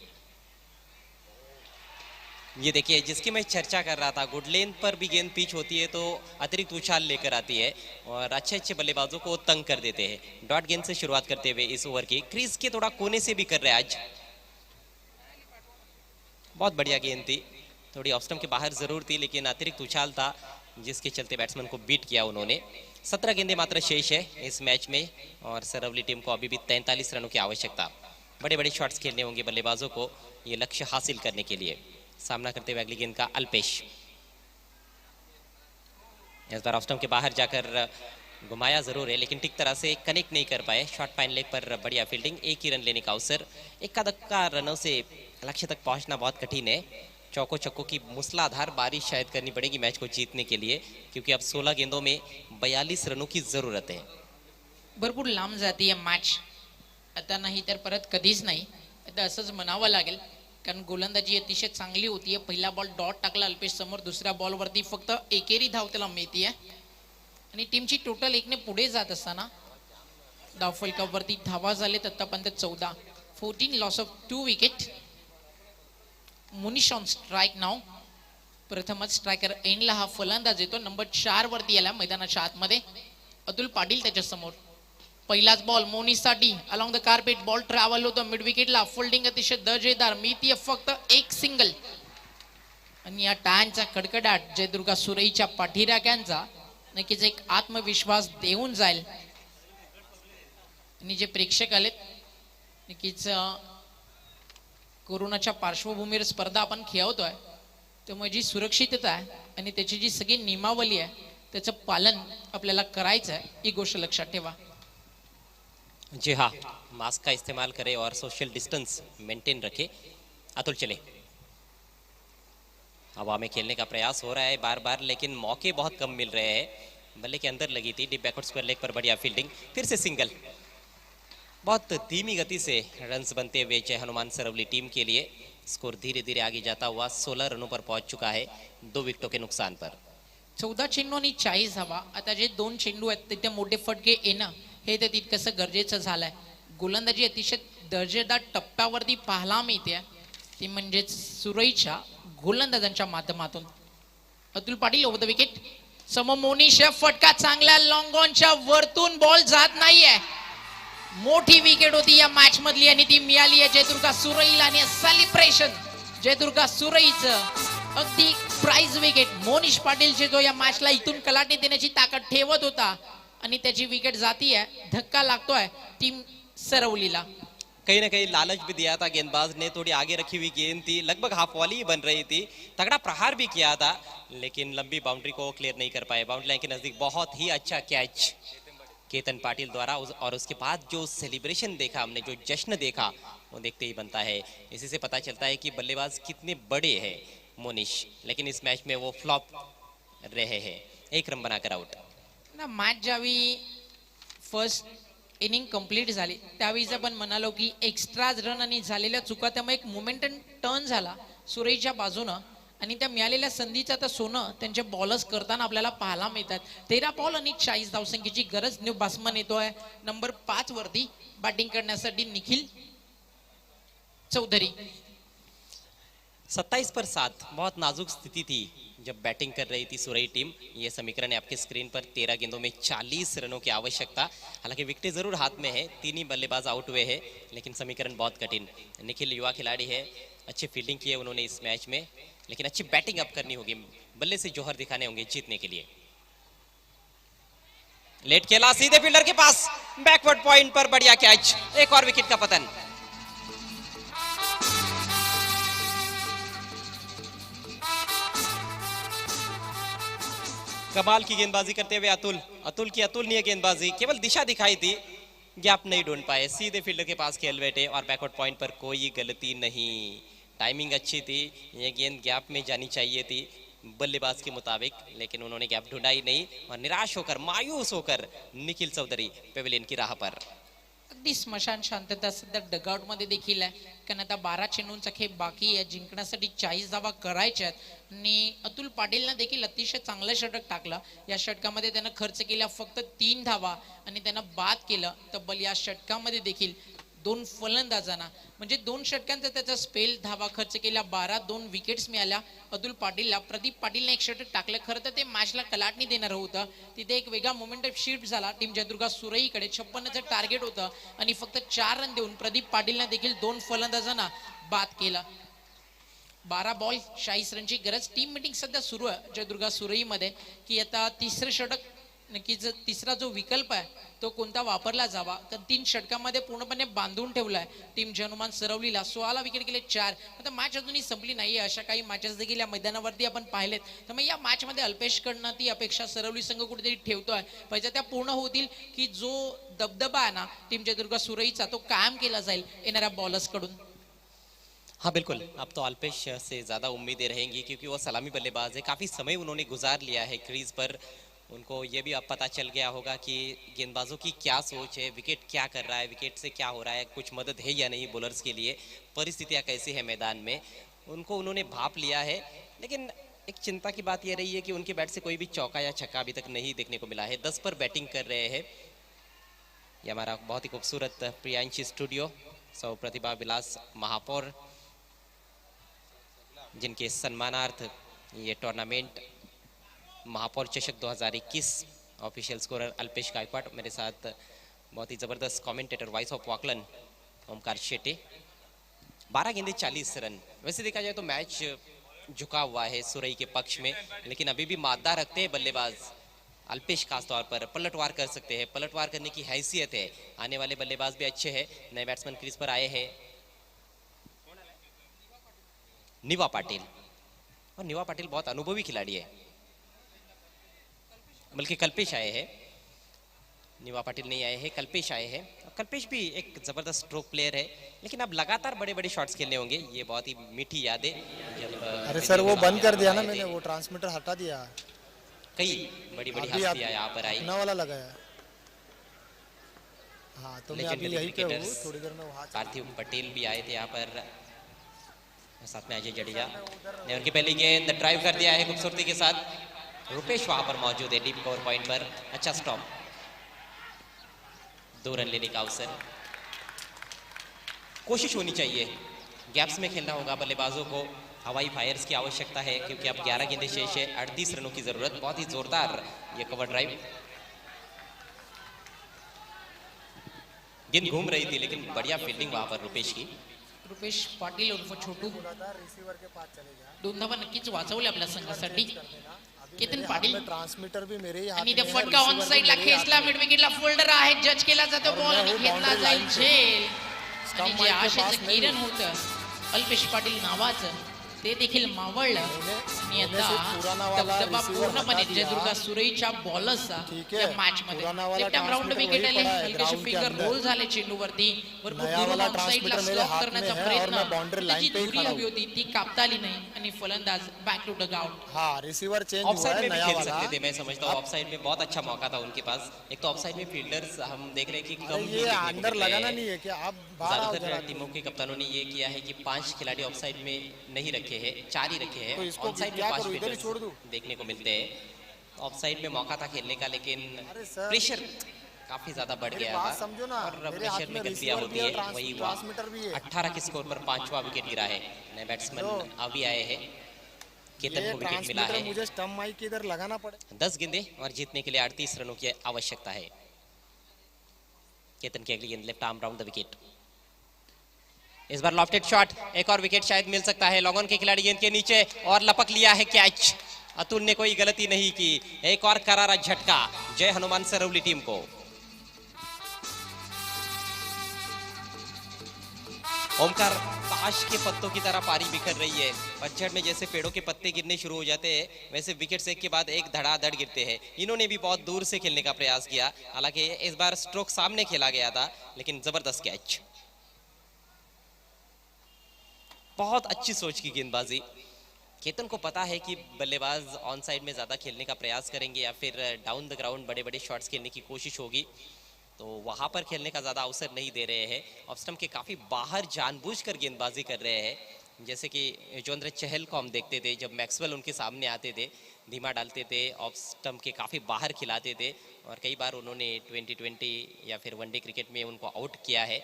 ये देखिए जिसकी मैं चर्चा कर रहा था, गुडलेन पर भी गेंद पिच होती है तो अतिरिक्त उछाल लेकर आती है और अच्छे अच्छे बल्लेबाजों को तंग कर देते हैं. डॉट गेंद से शुरुआत करते हुए इस ओवर की क्रीज के थोड़ा कोने से भी कर रहे हैं आज. बहुत बढ़िया गेंद थी, थोड़ी ऑफ स्टंप के बाहर जरूर थी लेकिन अतिरिक्त उछाल था जिसके चलते बैट्समैन को बीट किया उन्होंने. 17 गेंदें मात्र शेष है इस मैच में और सरवली टीम को अभी भी 43 रनों की आवश्यकता. बड़े बड़े शॉट्स खेलने होंगे बल्लेबाजों को ये लक्ष्य हासिल करने के लिए. सामना करते हुए अगली गेंद का अल्पेश. इस बार ऑफ स्टंप के बाहर जाकर घुमाया जरूर है, लेकिन ठीक तरह से कनेक्ट नहीं कर पाए। शॉर्ट फाइन लेग पर बढ़िया फील्डिंग, एक ही रन लेने का अवसर। इक्का दुक्का रनों से लक्ष्य तक पहुंचना बहुत कठिन है। चौको चक्कों की मूसलाधार बारिश शायद करनी पड़ेगी मैच को जीतने के लिए, क्योंकि अब 16 गेंदों में 42 रनों की जरूरत है। भरपूर लांब जाते मॅच, आता नाही तर परत कधीच नाही, आता असंच म्हणावं लागेल, कारण गोलंदाजी अतिशय चांगली होती. पहिला बॉल डॉट टाकला अल्पेश समोर, दुसऱ्या बॉलवरती फक्त एकेरी धाव त्याला मिळते आणि टीमची टोटल एकने पुढे जात असताना धावफलकावरती धावा झालेत आतापर्यंत 14. 14 loss of 2 wicket. Munish on strike नाव. प्रथमच स्ट्रायकर एंडला हा फलंदाज येतो. नंबर 4 वरती आला मैदानाच्या आतमध्ये. अतुल पाटील त्याच्या समोर. पहिलाच बॉल मोनीसाठी along the carpet, ball travel होतो मिड विकेटला. फोल्डिंग अतिशय दर्जेदार, मिळतीये फक्त एक सिंगल. आणि या टाळ्यांचा कडकडाट जयदुर्गा सुरईच्या पाठीराख्यांचा नक्कीच एक आत्मविश्वास देऊन जाईल. आणि जे प्रेक्षक आलेत, नक्कीच कोरोनाच्या पार्श्वभूमीवर स्पर्धा आपण खेळवतोय, त्यामुळे जी सुरक्षितता आहे आणि त्याची जी सगळी नियमावली आहे त्याचं पालन आपल्याला करायचं आहे, ही गोष्ट लक्षात ठेवा. जी हाँ, मास्क का इस्तेमाल करें और सोशल डिस्टेंस मेंटेन रखें. अतुल चले. हवा में खेलने का प्रयास हो रहा है बार बार, लेकिन मौके बहुत कम मिल रहे हैं. बल्ले के अंदर लगी थी, डीप बैकवर्ड स्क्वायर लेग पर बढ़िया फील्डिंग. फिर से सिंगल. बहुत धीमी गति से रन्स बनते हुए जय हनुमान सरवली टीम के लिए स्कोर धीरे धीरे आगे जाता हुआ 16 रनों पर पहुंच चुका है, 2 विकेटों के नुकसान पर. 14 चेंडू आणि 40 धावा. आता जे 2 चेंडू आहेत तिथे मोठे फटके येणं हे तर तितकंसं गरजेचं झालंय. गोलंदाजी अतिशय दर्जेदार टप्प्यावरती पाहायला मिळते, ती म्हणजेच सुरईच्या गोलंदाजांच्या माध्यमातून. Atul Patil over the wicket. समोर मोनिश, फटका चांगला लॉंग ऑनच्या वरतून, बॉल जात नाहीये. मोठी विकेट होती या मॅच मधली आणि ती मिळाली आहे जयदुर्गा सुरईला. आणि सेलिब्रेशन जयदुर्गा सुरईचं अगदी प्राइज विकेट. मोनिश पाटील जो या मॅचला इथून कलाटे देण्याची ताकद ठेवत होता आणि त्याची विकेट जाती है. धक्का लागतोय टीम सरवलीला. कहीं ना कहीं लालच भी दिया था गेंदबाज ने, थोड़ी आगे रखी हुई गेंद थी, लगभग हाफ वॉली ही बन रही थी. तगड़ा प्रहार भी किया था, लेकिन लंबी बाउंड्री को क्लियर नहीं कर पाए. बाउंड्री लाइन के नजदीक बहुत ही अच्छा कैच केतन पाटिल द्वारा. और उसके बाद जो सेलिब्रेशन देखा हमने, जो जश्न देखा, वो देखते ही बनता है. इसी से पता चलता है कि बल्लेबाज कितने बड़े हैं मोनिश. लेकिन इस मैच में वो फ्लॉप रहे हैं. 1 रन बनाकर आउट. ना मॅच ज्यावेळी फर्स्ट इनिंग कंप्लीट झाली त्यावेळीच आपण म्हणालो की एक्स्ट्रा रन आणि झालेल्या चुका, त्यामुळे एक मोमेंटम टर्न झाला सुरईच्या बाजूनं आणि त्या मिळालेल्या संधीचं आता सोनं त्यांचे बॉलर्स करताना आपल्याला पाहायला मिळतात. 13 बॉल आणि 40 धावसंख्येची गरज. न्यू बॅट्समन येतोय नंबर 5 वरती बॅटिंग करण्यासाठी निखिल चौधरी. 27 पर 7, बहुत नाजुक स्थिति थी जब बैटिंग कर रही थी सुरई टीम. ये समीकरण है आपके स्क्रीन पर. 13 गेंदों में 40 रनों की आवश्यकता. हालांकि विकेटें जरूर हाथ में है, 3 ही बल्लेबाज आउट हुए हैं, लेकिन समीकरण बहुत कठिन. निखिल युवा खिलाड़ी है, अच्छी फील्डिंग की है उन्होंने इस मैच में, लेकिन अच्छी बैटिंग अब करनी होगी. बल्ले से जौहर दिखाने होंगे जीतने के लिए. लेट खेला सीधे फील्डर के पास, बैकवर्ड पॉइंट पर बढ़िया कैच. एक और विकेट का पतन. कमाल की गेंदबाजी करते हुए अतुल की अतुलनीय गेंदबाजी. केवल दिशा दिखाई थी, गैप नहीं ढूंढ पाए. सीधे फील्डर के पास खेल बैठे और बैकवर्ड पॉइंट पर कोई गलती नहीं. टाइमिंग अच्छी थी, ये गेंद गैप में जानी चाहिए थी बल्लेबाज के मुताबिक, लेकिन उन्होंने गैप ढूंढा ही नहीं. और निराश होकर, मायूस होकर निखिल चौधरी पेविलियन की राह पर. अगदी स्मशान शांतता सध्या डगआउट मध्ये देखील आहे, कारण आता 12 चेंडूंचा खेळ बाकी आहे. जिंकण्यासाठी 40 धावा करायच्या आहेत आणि अतुल पाटीलनं देखील अतिशय चांगलं षटक टाकलं. या षटकामध्ये त्यानं खर्च केला फक्त 3 धावा आणि त्यानं बाद केलं. तब्बल या षटकामध्ये देखील 2 फलंदाजांना, म्हणजे 2 षटकांचा त्याचा स्पेल, धावा खर्च केल्या 12, 2 विकेट्स मिळाल्या अतुल पाटीलला. प्रदीप पाटीलने एक षटक टाकलं. खरं तर ते मॅचला कलाटणी देणार होतं, तिथे एक वेगळा मोमेंटम शिफ्ट झाला टीम जयदुर्गा सुरईकडे. 56चं टार्गेट होतं आणि फक्त 4 रन देऊन प्रदीप पाटीलने देखील 2 फलंदाजांना बाद केला. 12 बॉल 40 रनची गरज. टीम मीटिंग सध्या सुरू आहे जयदुर्गा सुरईमध्ये की आता 3रं षटक नक्कीच तिसरा जो विकल्प आहे तो कोणता वापरला जावा, तर 3 षटकामध्ये पूर्णपणे बांधून ठेवलाय टीम हनुमान सरवलीला. 16 विकेट गेले 4. आता मॅच अजूनही संपली नाहीये, अशा काही मॅचेस देखील या मैदानावरती आपण पाहिलेत. तर मग या मॅच मध्ये अल्पेशकडनं ती अपेक्षा सरवली संघ कुठेतरी ठेवतोय, पाहिजे त्या पूर्ण होतील की जो दबदबा आहे ना टीम जयदुर्गा सुरईचा तो कायम केला जाईल येणाऱ्या बॉलर्स कडून. हाँ बिल्कुल, अब तो अल्पेश से ज़्यादा उम्मीदें रहेंगी क्योंकि वो सलामी बल्लेबाज है, काफ़ी समय उन्होंने गुजार लिया है क्रीज पर. उनको ये भी अब पता चल गया होगा कि गेंदबाजों की क्या सोच है, विकेट क्या कर रहा है, विकेट से क्या हो रहा है, कुछ मदद है या नहीं बॉलर्स के लिए, परिस्थितियाँ कैसी है मैदान में, उनको उन्होंने भाप लिया है. लेकिन एक चिंता की बात यह रही है कि उनके बैट से कोई भी चौका या छक्का अभी तक नहीं देखने को मिला है. 10 पर बैटिंग कर रहे हैं. ये हमारा बहुत ही खूबसूरत प्रियांशी स्टूडियो सौ प्रतिभा विलास महापौर, जिनके सम्मानार्थ ये टूर्नामेंट महापौर चषक 2021. ऑफिशियल स्कोरर अल्पेश गायकवाड, मेरे साथ बहुत ही ज़बरदस्त commentator voice of Vaklan Omkar Shette. 12 गेंदे 40 रन. वैसे देखा जाए तो मैच झुका हुआ है सुरई के पक्ष में, लेकिन अभी भी मादा रखते हैं बल्लेबाज अल्पेश, खास तौर पर पलटवार कर सकते हैं, पलटवार करने की हैसियत है. आने वाले बल्लेबाज भी अच्छे हैं. नए बैट्समैन क्रीज पर आए हैं, निवा पाटिल, और निवा पाटिल बहुत अनुभवी खिलाड़ी है, बल्कि कल्पेश आए हैं. निवा पाटिल नहीं आए हैं, कल्पेश आए हैं. कल्पेश भी एक जबरदस्त स्ट्रोक प्लेयर है, लेकिन अब लगातार बड़े बड़े शॉट्स खेलने होंगे. ये बहुत ही मीठी यादें जब अरे सर वो बंद कर दिया ना मैंने, वो ट्रांसमीटर हटा दिया. कई बड़ी बड़ी अभी हस्तियां यहाँ पर आई. अपना वाला लगाया. हाँ तो मैं अभी Legendary यहीं पे हूँ, cricketers थोड़ी देर में वहाँ पार्थिव पटेल भी आए थे यहाँ पर, साथ में अजय जडेजा ने उनकी पहली गेंद ड्राइव कर दिया है खूबसूरती के साथ. रुपेश वहां पर मौजूद है डीप कवर पॉइंट पर. अच्छा स्टॉप, 2 रन लेने का अवसर. कोशिश होनी चाहिए, गैप्स में खेलना होगा बल्लेबाजों को. हवाई फायर्स की आवश्यकता है क्योंकि अब 11 गेंदें शेष है, 38 रनों की जरूरत. बहुत ही जोरदार ये कवर ड्राइव. गेंद घूम रही थी लेकिन बढ़िया फील्डिंग वहां पर रुपेश की. रुपेश पाटील उर्फ छोटू रिसीवर के पास चले गया. 2 धावा नक्कीच वाचवले आपल्या संघासाठी. केतन पाटील ट्रान्समीटर भी मेरे ही हाथ आणि में ते है, फटका ऑन receiver साइड भी ला मेरे ही हाथ खेचला, में मिड विकेटला फोल्डर आहे, जज केला जातो बॉल आणि और मैं घेतला boundary जाईल line पे. झेल. आणि Stump जे line के आशेचं पास नहीं किरण होतं अल्पेश पाटील नावाचं ते देखील मावळलं. आणि मैंने सिर्फ आता पुराना वाला दबदबा receiver पूर्णपणे हटा दिया. जयदुर्गा सुरईच्या बॉलर्सचा ठीक है. या मॅच मध्ये पुराना वाला एक टाइम राउंड transmitter विकेट वही आले, पड़ा है हलकेसे ground के फिंगर अंदर. रोल झाले चेंडूवरती. भरपूर नया दुरून वाला ऑफ साइडला transmitter मेरे स्टॉप हाथ करण्याचा में है और प्रयत्न, मैं boundary line त्याची पे ही धुरी खड़ा हवी हूँ. होती ती कापता आली नाही आणि फलंदाज बॅक टू डग आउट. हाँ रिसीवर चेंज हुआ ऑफसाइड है में भी नया खेल वाला. सकते थे. मैं समझता हूँ ऑफसाइड में बहुत अच्छा मौका था उनके पास. एक तो ऑफसाइड में फील्डर्स हम देख रहे हैं कि अरे कम ही ये देखने को अंदर मिल रहे लगाना हैं. नहीं है क्या आप बाहर आओ ज्यादातर जरा. टीमों के कप्तानों ने ये किया है कि 5 खिलाड़ी ऑफसाइड में नहीं रखे हैं, 4 ही रखे हैं. तो इसको ऑनसाइड में क्या 5 करूं, इधर ही छोड़ दूं? फील्डर्स देखने को मिलते हैं. ऑफसाइड में मौका था खेलने का, लेकिन अरे सर, प्रेशर काफी ज्यादा बढ़ मेरी गया बात था. समझो ना, और मेरे हाथ प्रेशर में में गलतियां receiver होती भी है, है, वही हुआ. ट्रांसमीटर भी है. 18 के स्कोर पर 5वां विकेट गिरा है. नए बैट्समैन अभी आए हैं, केतन ये को विकेट मिला ट्रांसमीटर है. मुझे स्टंप माइक के इधर लगाना पड़े. 10 गेंदे और जीतने के लिए 38 रनों की आवश्यकता है. केतन की अगली गेंद left arm round the wicket. Is bar lofted shot, एक और विकेट शायद मिल सकता है. लॉन्ग ऑन के खिलाड़ी गेंद के नीचे और लपक लिया है कैच. अतुल ने कोई गलती नहीं की. एक और करारा झटका जय हनुमान सरवली टीम को. ओमकार, ताश के पत्तों की तरह पारी बिखर रही है. पतझड़ में जैसे पेड़ों के पत्ते गिरने शुरू हो जाते हैं, वैसे विकेट्स एक के बाद एक धड़ाधड़ गिरते हैं. इन्होंने भी बहुत दूर से खेलने का प्रयास किया. हालांकि इस बार स्ट्रोक सामने खेला गया था, लेकिन जबरदस्त कैच. बहुत अच्छी सोच की गेंदबाजी. केतन को पता है कि बल्लेबाज ऑन साइड में ज्यादा खेलने का प्रयास करेंगे या फिर डाउन द ग्राउंड बड़े बड़े शॉट्स खेलने की कोशिश होगी, तो वहां पर खेलने का ज्यादा अवसर नहीं दे रहे हैं. ऑफ स्टंप के काफी बाहर जानबूझकर गेंदबाजी कर रहे हैं. जैसे कि जोंद्र चहल को हम देखते थे, जब मैक्सवेल उनके सामने आते थे, धीमा डालते थे, ऑफ स्टंप के काफी बाहर खिलाते थे, और कई बार उन्होंने 2020 या फिर वनडे क्रिकेट में उनको आउट किया है.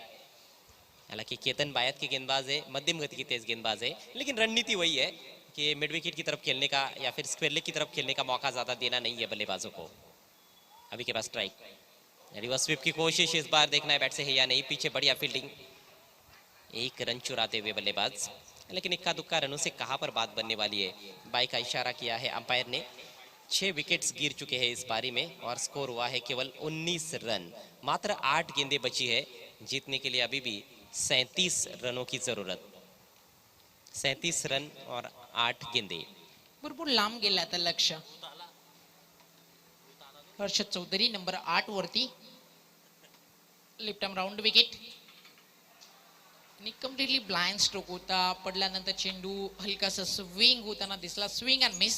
हालांकि केतन बायत के गेंदबाज है, मध्यम गति की तेज गेंदबाज है, लेकिन रणनीति वही है कि मिड विकेट की तरफ खेलने का या फिर स्क्वायर लेग की तरफ खेलने का मौका ज्यादा देना नहीं है बल्लेबाजों को. अभी के पास स्ट्राइक, रिवर्स स्वीप की कोशिश इस बार देखना है बैट से है या नहीं. पीछे बढ़िया फील्डिंग, 1 रन चुराते हुए बल्लेबाज, लेकिन इक्का दुक्का रनों से कहां पर बात बनने वाली है. बाई का इशारा किया है अंपायर ने. 6 विकेट्स गिर चुके हैं इस पारी में और स्कोर हुआ है केवल 19 रन। मात्र 8 गेंदें बची है, जीतने के लिए अभी भी 37 रनों की जरूरत। 37 रन और 8 गेंदे। भरपूर लांब गेला आता लक्ष. हर्षद चौधरी नंबर 8 वरती लेफ्ट आर्म राऊंड विकेट आणि कम्प्लिटली ब्लाइंड स्ट्रोक होता. पडल्यानंतर चेंडू हलकासा स्विंग होताना दिसला, स्विंग अँड मिस.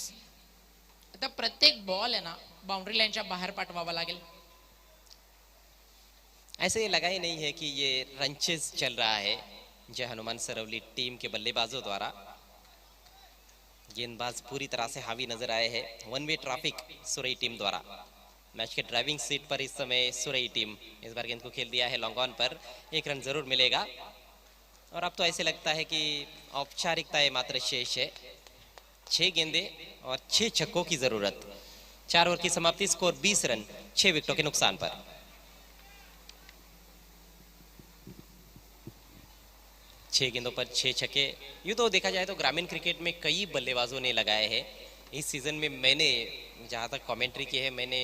आता प्रत्येक बॉल आहे ना बाउंड्री लाईनच्या बाहेर पाठवावा लागेल. ऐसे लगा ही नहीं है कि ये रंचेस चल रहा है जय हनुमान सरवली टीम के बल्लेबाजों द्वारा. गेंदबाज पूरी तरह से हावी नजर आए हैं. वन वे ट्रैफिक सुरई टीम द्वारा. मैच के ड्राइविंग सीट पर इस समय सुरई टीम इस बार गेंद को खेल दिया है लॉन्ग ऑन पर. 1 रन जरूर मिलेगा और अब तो ऐसे लगता है कि औपचारिकताएं मात्र शेष है. 6 गेंदे और 6 छक्कों की जरूरत. 4 ओवर की समाप्ति. स्कोर 20 रन 6 विकेटों के नुकसान पर. छह गेंदों पर 6 छक्के. यूं तो देखा जाए तो ग्रामीण क्रिकेट में कई बल्लेबाजों ने लगाए हैं. इस सीजन में मैंने जहां तक कमेंट्री की है, मैंने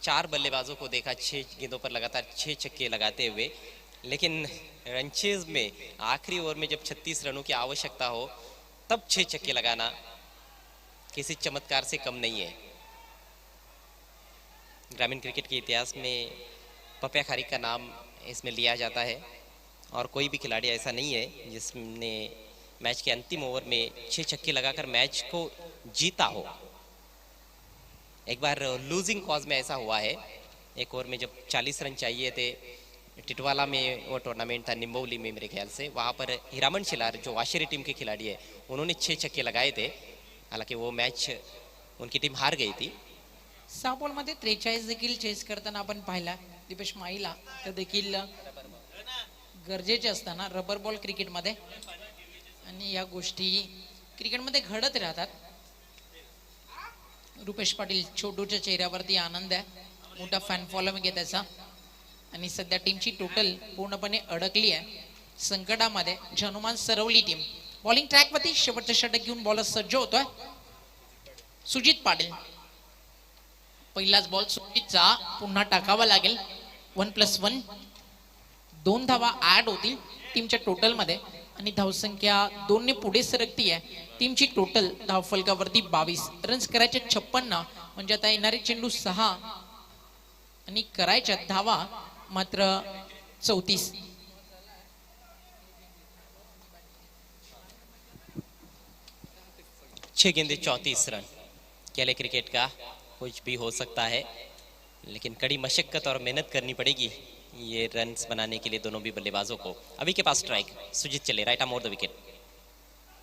4 बल्लेबाजों को देखा 6 गेंदों पर लगातार 6 छक्के लगाते हुए. लेकिन रंचेज में आखिरी ओवर में जब 36 रनों की आवश्यकता हो तब 6 छक्के लगाना किसी चमत्कार से कम नहीं है. ग्रामीण क्रिकेट के इतिहास में पपिया खारिक का नाम इसमें लिया जाता है और कोई भी खिलाड़ी ऐसा नहीं है जिसने मैच के अंतिम ओवर में 6 छक्के लगाकर मैच को जीता हो. एक बार लूजिंग कॉज में ऐसा हुआ है. एक ओवर में जब 40 रन चाहिए थे, टिटवाला में वो टूर्नामेंट था, निम्बोली में मेरे ख्याल से, वहाँ पर हिरामन शिलार जो वाशेरी टीम के खिलाड़ी है उन्होंने 6 छक्के लगाए थे. हालांकि वो मैच उनकी टीम हार गई थी. 6 बॉलमध्ये 43 देखील चेस करताना आपण पाहिला दीपेश माईला. तर देखील गरजेचे असताना रबर बॉल क्रिकेटमध्ये आणि या गोष्टी क्रिकेटमध्ये घडत राहतात. रुपेश पाटील छोटूच्या चेहऱ्यावरती आनंद आहे. मोठा फॅन फॉलोइंग आहे त्याचा आणि सध्या टीमची टोटल पूर्णपणे अडकली आहे संकटामध्ये. हनुमान सरवली टीम बॉलिंग ट्रॅकवरती शेवटचा षटक घेऊन बॉलर सज्ज होतोय. सुजित पाटील पहिलाच बॉल सुजितचा पुन्हा टाकावा लागेल. 1+1 2 धावा ऍड होतील टीमच्या टोटल मध्ये आणि धावसंख्या 2 ने पुढे सरकती आहे. टीमची टोटल धावफलकावरती 22. रन्स करायचे 56 म्हणजे आता येणारे चेंडू 6 आणि करायच्या धावा मात्र 34. 6 गेंदे 34 रन. केले क्रिकेट का कुछ भी हो सकता है, लेकिन कड़ी मशक्कत और मेहनत करनी पड़ेगी ये रन्स बनाने के लिए दोनों भी बल्लेबाजों को. अभी के पास स्ट्राइक. सुजीत चले right arm over the wicket.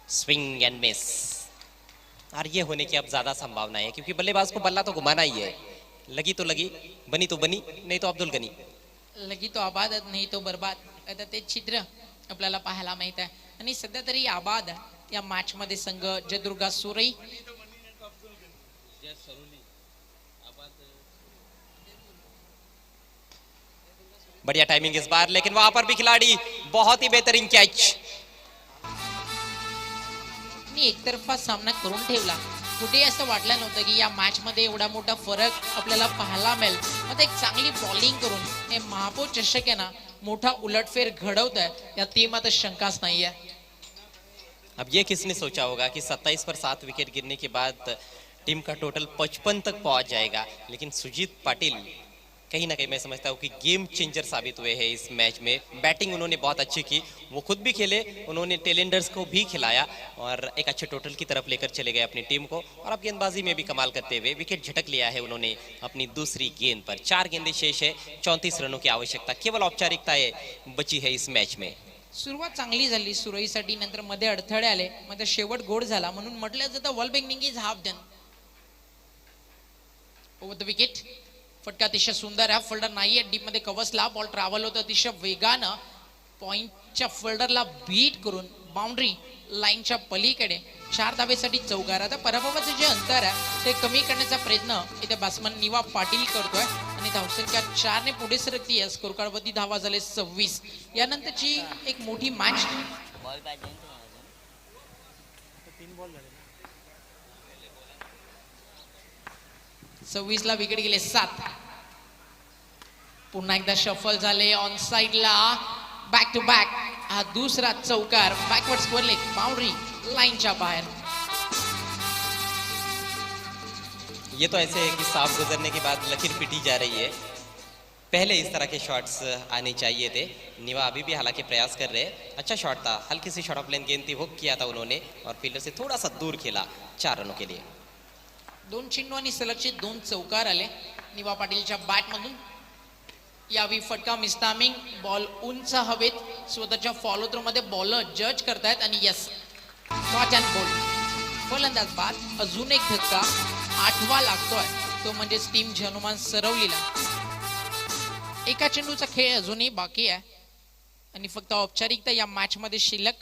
Swing and miss. और ये होने की अब ज्यादा संभावना है क्योंकि बल्लेबाज को बल्ला तो घुमाना ही है. लगी तो लगी, बनी तो बनी, नहीं तो अब्दुल गनी. लगी तो आबाद नाही तो बर्बाद. आता ते चित्र आपल्याला पाहायला मिळत आहे आणि सध्या तरी आबाद या मॅच मध्ये संघ जयदुर्गा सुरई बढ़िया टाइमिंग इस बार, लेकिन वहां पर भी खिलाड़ी बहुत ही बेहतरीन कैच. एकतर्फा सामना करून ठेवला. कुठे असं वाटलं नव्हतं की या मॅच मध्ये एवढा मोठा फरक आपल्याला पाहायला मिळेल. आता एक चांगली बॉलिंग करून हे महापौर चषक आहे ना मोठा उलटफेर घडवत आहे या टीमात शंकाच नाहीये. अब ये किसने सोचा होगा कि 27 पर 7 विकेट गिरने के बाद टीम का टोटल 55 तक पहुंच जाएगा. लेकिन सुजीत पाटिल कहीं ना कहीं मैं समझता हूँ कि गेम चेंजर साबित हुए हैं इस मैच में. बैटिंग उन्होंने बहुत अच्छी की, वो खुद भी खेले, उन्होंने टेलेंडर्स को भी खिलाया और एक अच्छे टोटल की तरफ लेकर चले गए अपनी टीम को. और अब गेंदबाजी में भी कमाल करते हुए विकेट झटक लिया है उन्होंने अपनी दूसरी गेंद पर. 4 गेंदें शेष है, 34 रनों की आवश्यकता. केवल औपचारिकताएं बची है इस मैच में. सुरुवात चांगली झाली सुरईसाठी, नंतर मध्ये अडथळे आले, मध्ये शेवट गोड झाला म्हणून म्हटलं जातं wall beginning is half done. Over the wicket. फटका अतिशय सुंदर आहे. फोल्डर नाहीये डीप मध्ये कवचला. बॉल ट्रॅव्हल होतं अतिशय वेगानं पॉइंटच्या फोल्डरला बीट करून बाउंड्री लाईनच्या पलीकडे 4 धावेसाठी चौकार. आता पराभवाचं जे अंतर आहे ते कमी करण्याचा प्रयत्न इथे बॅट्समन निवा पाटील करतोय आणि धावसंख्या 4 ने पुढे सरकती आहे. स्कोर कार्डवरती धावा झाले 26. यानंतरची एक मोठी मॅच. 26 ला विकेट गेले 7. पुन्हा एकदा शफल झाले ऑन साइडला, बॅक टू बॅक. हा दुसरा चौकार, बॅकवर्ड स्क्वेअर लेग, बाउंड्री लाईनच्या बाहेर. ये तो ऐसे है कि साफ गुजरने के बाद लकीर पिटी जा रही है. पहले इस तरह के शॉट्स आने चाहिए थे. निवा अभी भी हालांकि प्रयास कर रहे हैं. अच्छा शॉट था, हल्की सी शॉट ऑफ लेन गेंद थी, हुक किया था उन्होंने और फील्डर से थोड़ा सा दूर खेला 4 रनों के लिए. 2 चेंडू आणि सलगचे 2 चौकार आले निवा पाटीलच्या बॅट मधून. यावेळी फटका मिस्टामिंग, बॉल उंच हवेत, स्वतःच्या फॉलो थ्रो मध्ये बॉलर जज करतायत आणि यस, वॉच अँड बोल्ड. फलंदाज बाद. अजून एक धक्का, 8वा लागतोय, तो म्हणजे टीम हनुमान सरवलीला. एका चेंडूचा खेळ अजूनही बाकी आहे आणि फक्त औपचारिकता या मॅच मध्ये शिल्लक.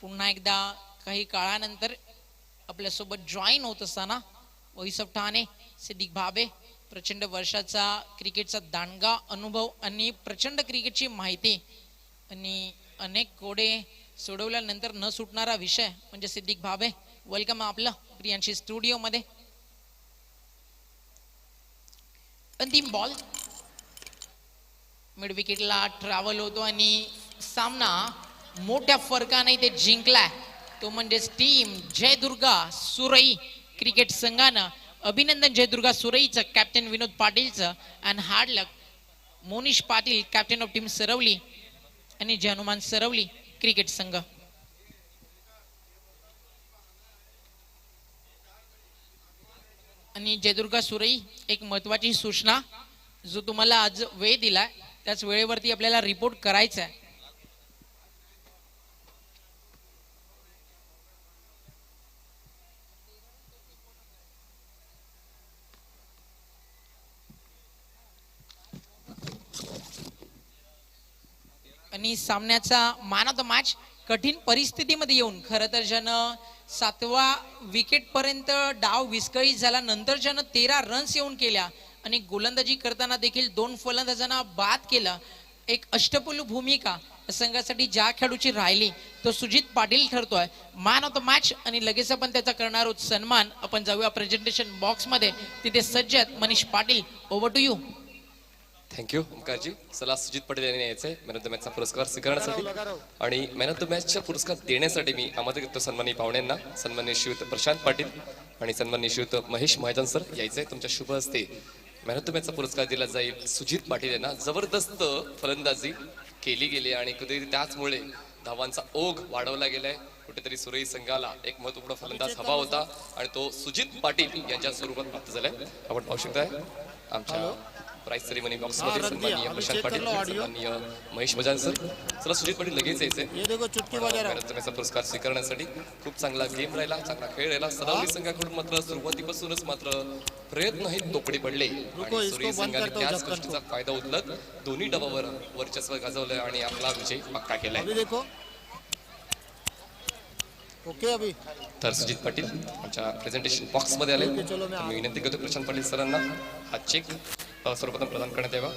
पुन्हा एकदा काही काळानंतर आपल्यासोबत जॉईन होत असताना वैसव ठाणे, सिद्दीक भाबे, प्रचंड वर्षाचा क्रिकेटचा दांडगा अनुभव आणि प्रचंड क्रिकेटची माहिती आणि अनेक कोडे सोडवल्यानंतर न सुटणारा विषय म्हणजे सिद्दीक भाबे. वेलकम आपलं प्रियांशी स्टुडिओ मध्ये. अंतिम बॉल मिड विकेटला ट्रॅव्हल होतो आणि सामना मोठ्या फरकाने ते जिंकलाय, तो म्हणजे टीम जयदुर्गा सुरई क्रिकेट संघानं. अभिनंदन जयदुर्गा सुरईचं, कॅप्टन विनोद पाटीलचं, and hard luck Monish Patil, captain of team Sarvali आणि जय हनुमान सरवली क्रिकेट संघ. आणि जयदुर्गा सुरई, एक महत्वाची सूचना, जो तुम्हाला आज वेळ दिलाय त्याच वेळेवरती आपल्याला रिपोर्ट करायचा आहे. आणि सामन्याचा मॅन ऑफ द मॅच कठीण परिस्थितीमध्ये येऊन, खरं तर ज्यानं 7व्या विकेट पर्यंत डाव विस्कळीत झाला, नंतर ज्यानं 13 रन्स येऊन केल्या आणि गोलंदाजी करताना देखील 2 फलंदाजांना बाद केला, एक अष्टपैलू भूमिका संघासाठी ज्या खेळाडूची राहिली तो सुजित पाटील ठरतोय मॅन ऑफ द मॅच. आणि लगेच आपण त्याचा करणार आहोत सन्मान. आपण जाऊया प्रेझेंटेशन बॉक्स मध्ये, तिथे सज्ज आहेत Manish Patil. Over to you. Thank you ओंकारजी. चला, सुजित पाटील यांनी यायचंय मॅन ऑफ द मॅचचा पुरस्कार स्वीकारण्यासाठी. आणि मॅन ऑफ द मॅचचा पुरस्कार देण्यासाठी मी आमंत्रित करतो सन्माननीय पाहुण्यांना. सन्माननीय श्रीयुत प्रशांत पाटील आणि सन्माननीय श्रीयुत महेश महाजन सर यायचंय. तुमच्या शुभ हस्ते मॅन ऑफ द मॅचचा पुरस्कार दिला जाईल सुजित पाटील यांना. जबरदस्त फलंदाजी केली गेली आणि कुठेतरी त्याचमुळे धावांचा ओघ वाढवला गेलाय. कुठेतरी सुरई संघाला एक महत्वपूर्ण फलंदाज हवा होता आणि तो सुजित पाटील यांच्या स्वरूपात प्राप्त झालाय. आपण पाहू शकताय आमच्या प्राइस सेरेमनी बॉक्स मध्ये सन्माननीय प्रशांत पाटील, सन्माननीय महेश महाजन सर. चला, सुजित पाटील लगेच यायचंय पुरस्कार स्वीकारण्यासाठी. खूप चांगला गेम राहिला, चांगला खेळ राहिला. सदावली संघाकडून मात्र सुरुवातीपासूनच मात्र प्रयत्नही तोकडे पडले आणि सुरई संघाने त्याच गोष्टीचा फायदा उचलत दोन्ही डबावर वर्चस्व गाजवलंय आणि आपला विजय पक्का केलाय. तर सुजित पाटील आमच्या प्रेझेंटेशन बॉक्स मध्ये आले. मी विनंती करतो प्रशांत पाटील सरांना हा चेक सर्वप्रथम प्रदान करण्यात यावा.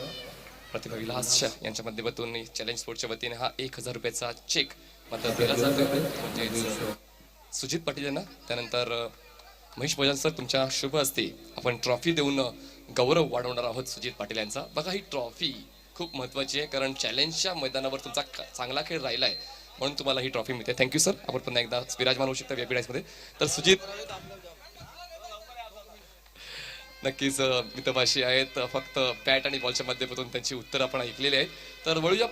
प्रतिभा विलास यांच्या माध्यमातून चॅलेंज स्पोर्टच्या वतीने हा 1000 रुपयाचा चेक मात्र दिला जातोय म्हणजे सुजित पाटील यांना. त्यानंतर महेश भजन सर, तुमच्या शुभ हस्ते आपण ट्रॉफी देऊन गौरव वाढवणार आहोत सुजित पाटील यांचा. बघा, ही ट्रॉफी खूप महत्वाची आहे कारण चॅलेंजच्या मैदानावर तुमचा चांगला खेळ राहिलाय म्हणून तुम्हाला ही ट्रॉफी मिळते. Thank you sir. आपण पुन्हा एकदा विराजमान होऊ शकता व्हीआयपी डायस मध्ये. तर सुजित नक्कीच मितभाषी आहेत, फक्त बॅट आणि बॉलच्या माध्यमातून त्यांची उत्तरं आपण ऐकलेली आहेत. तर वळूया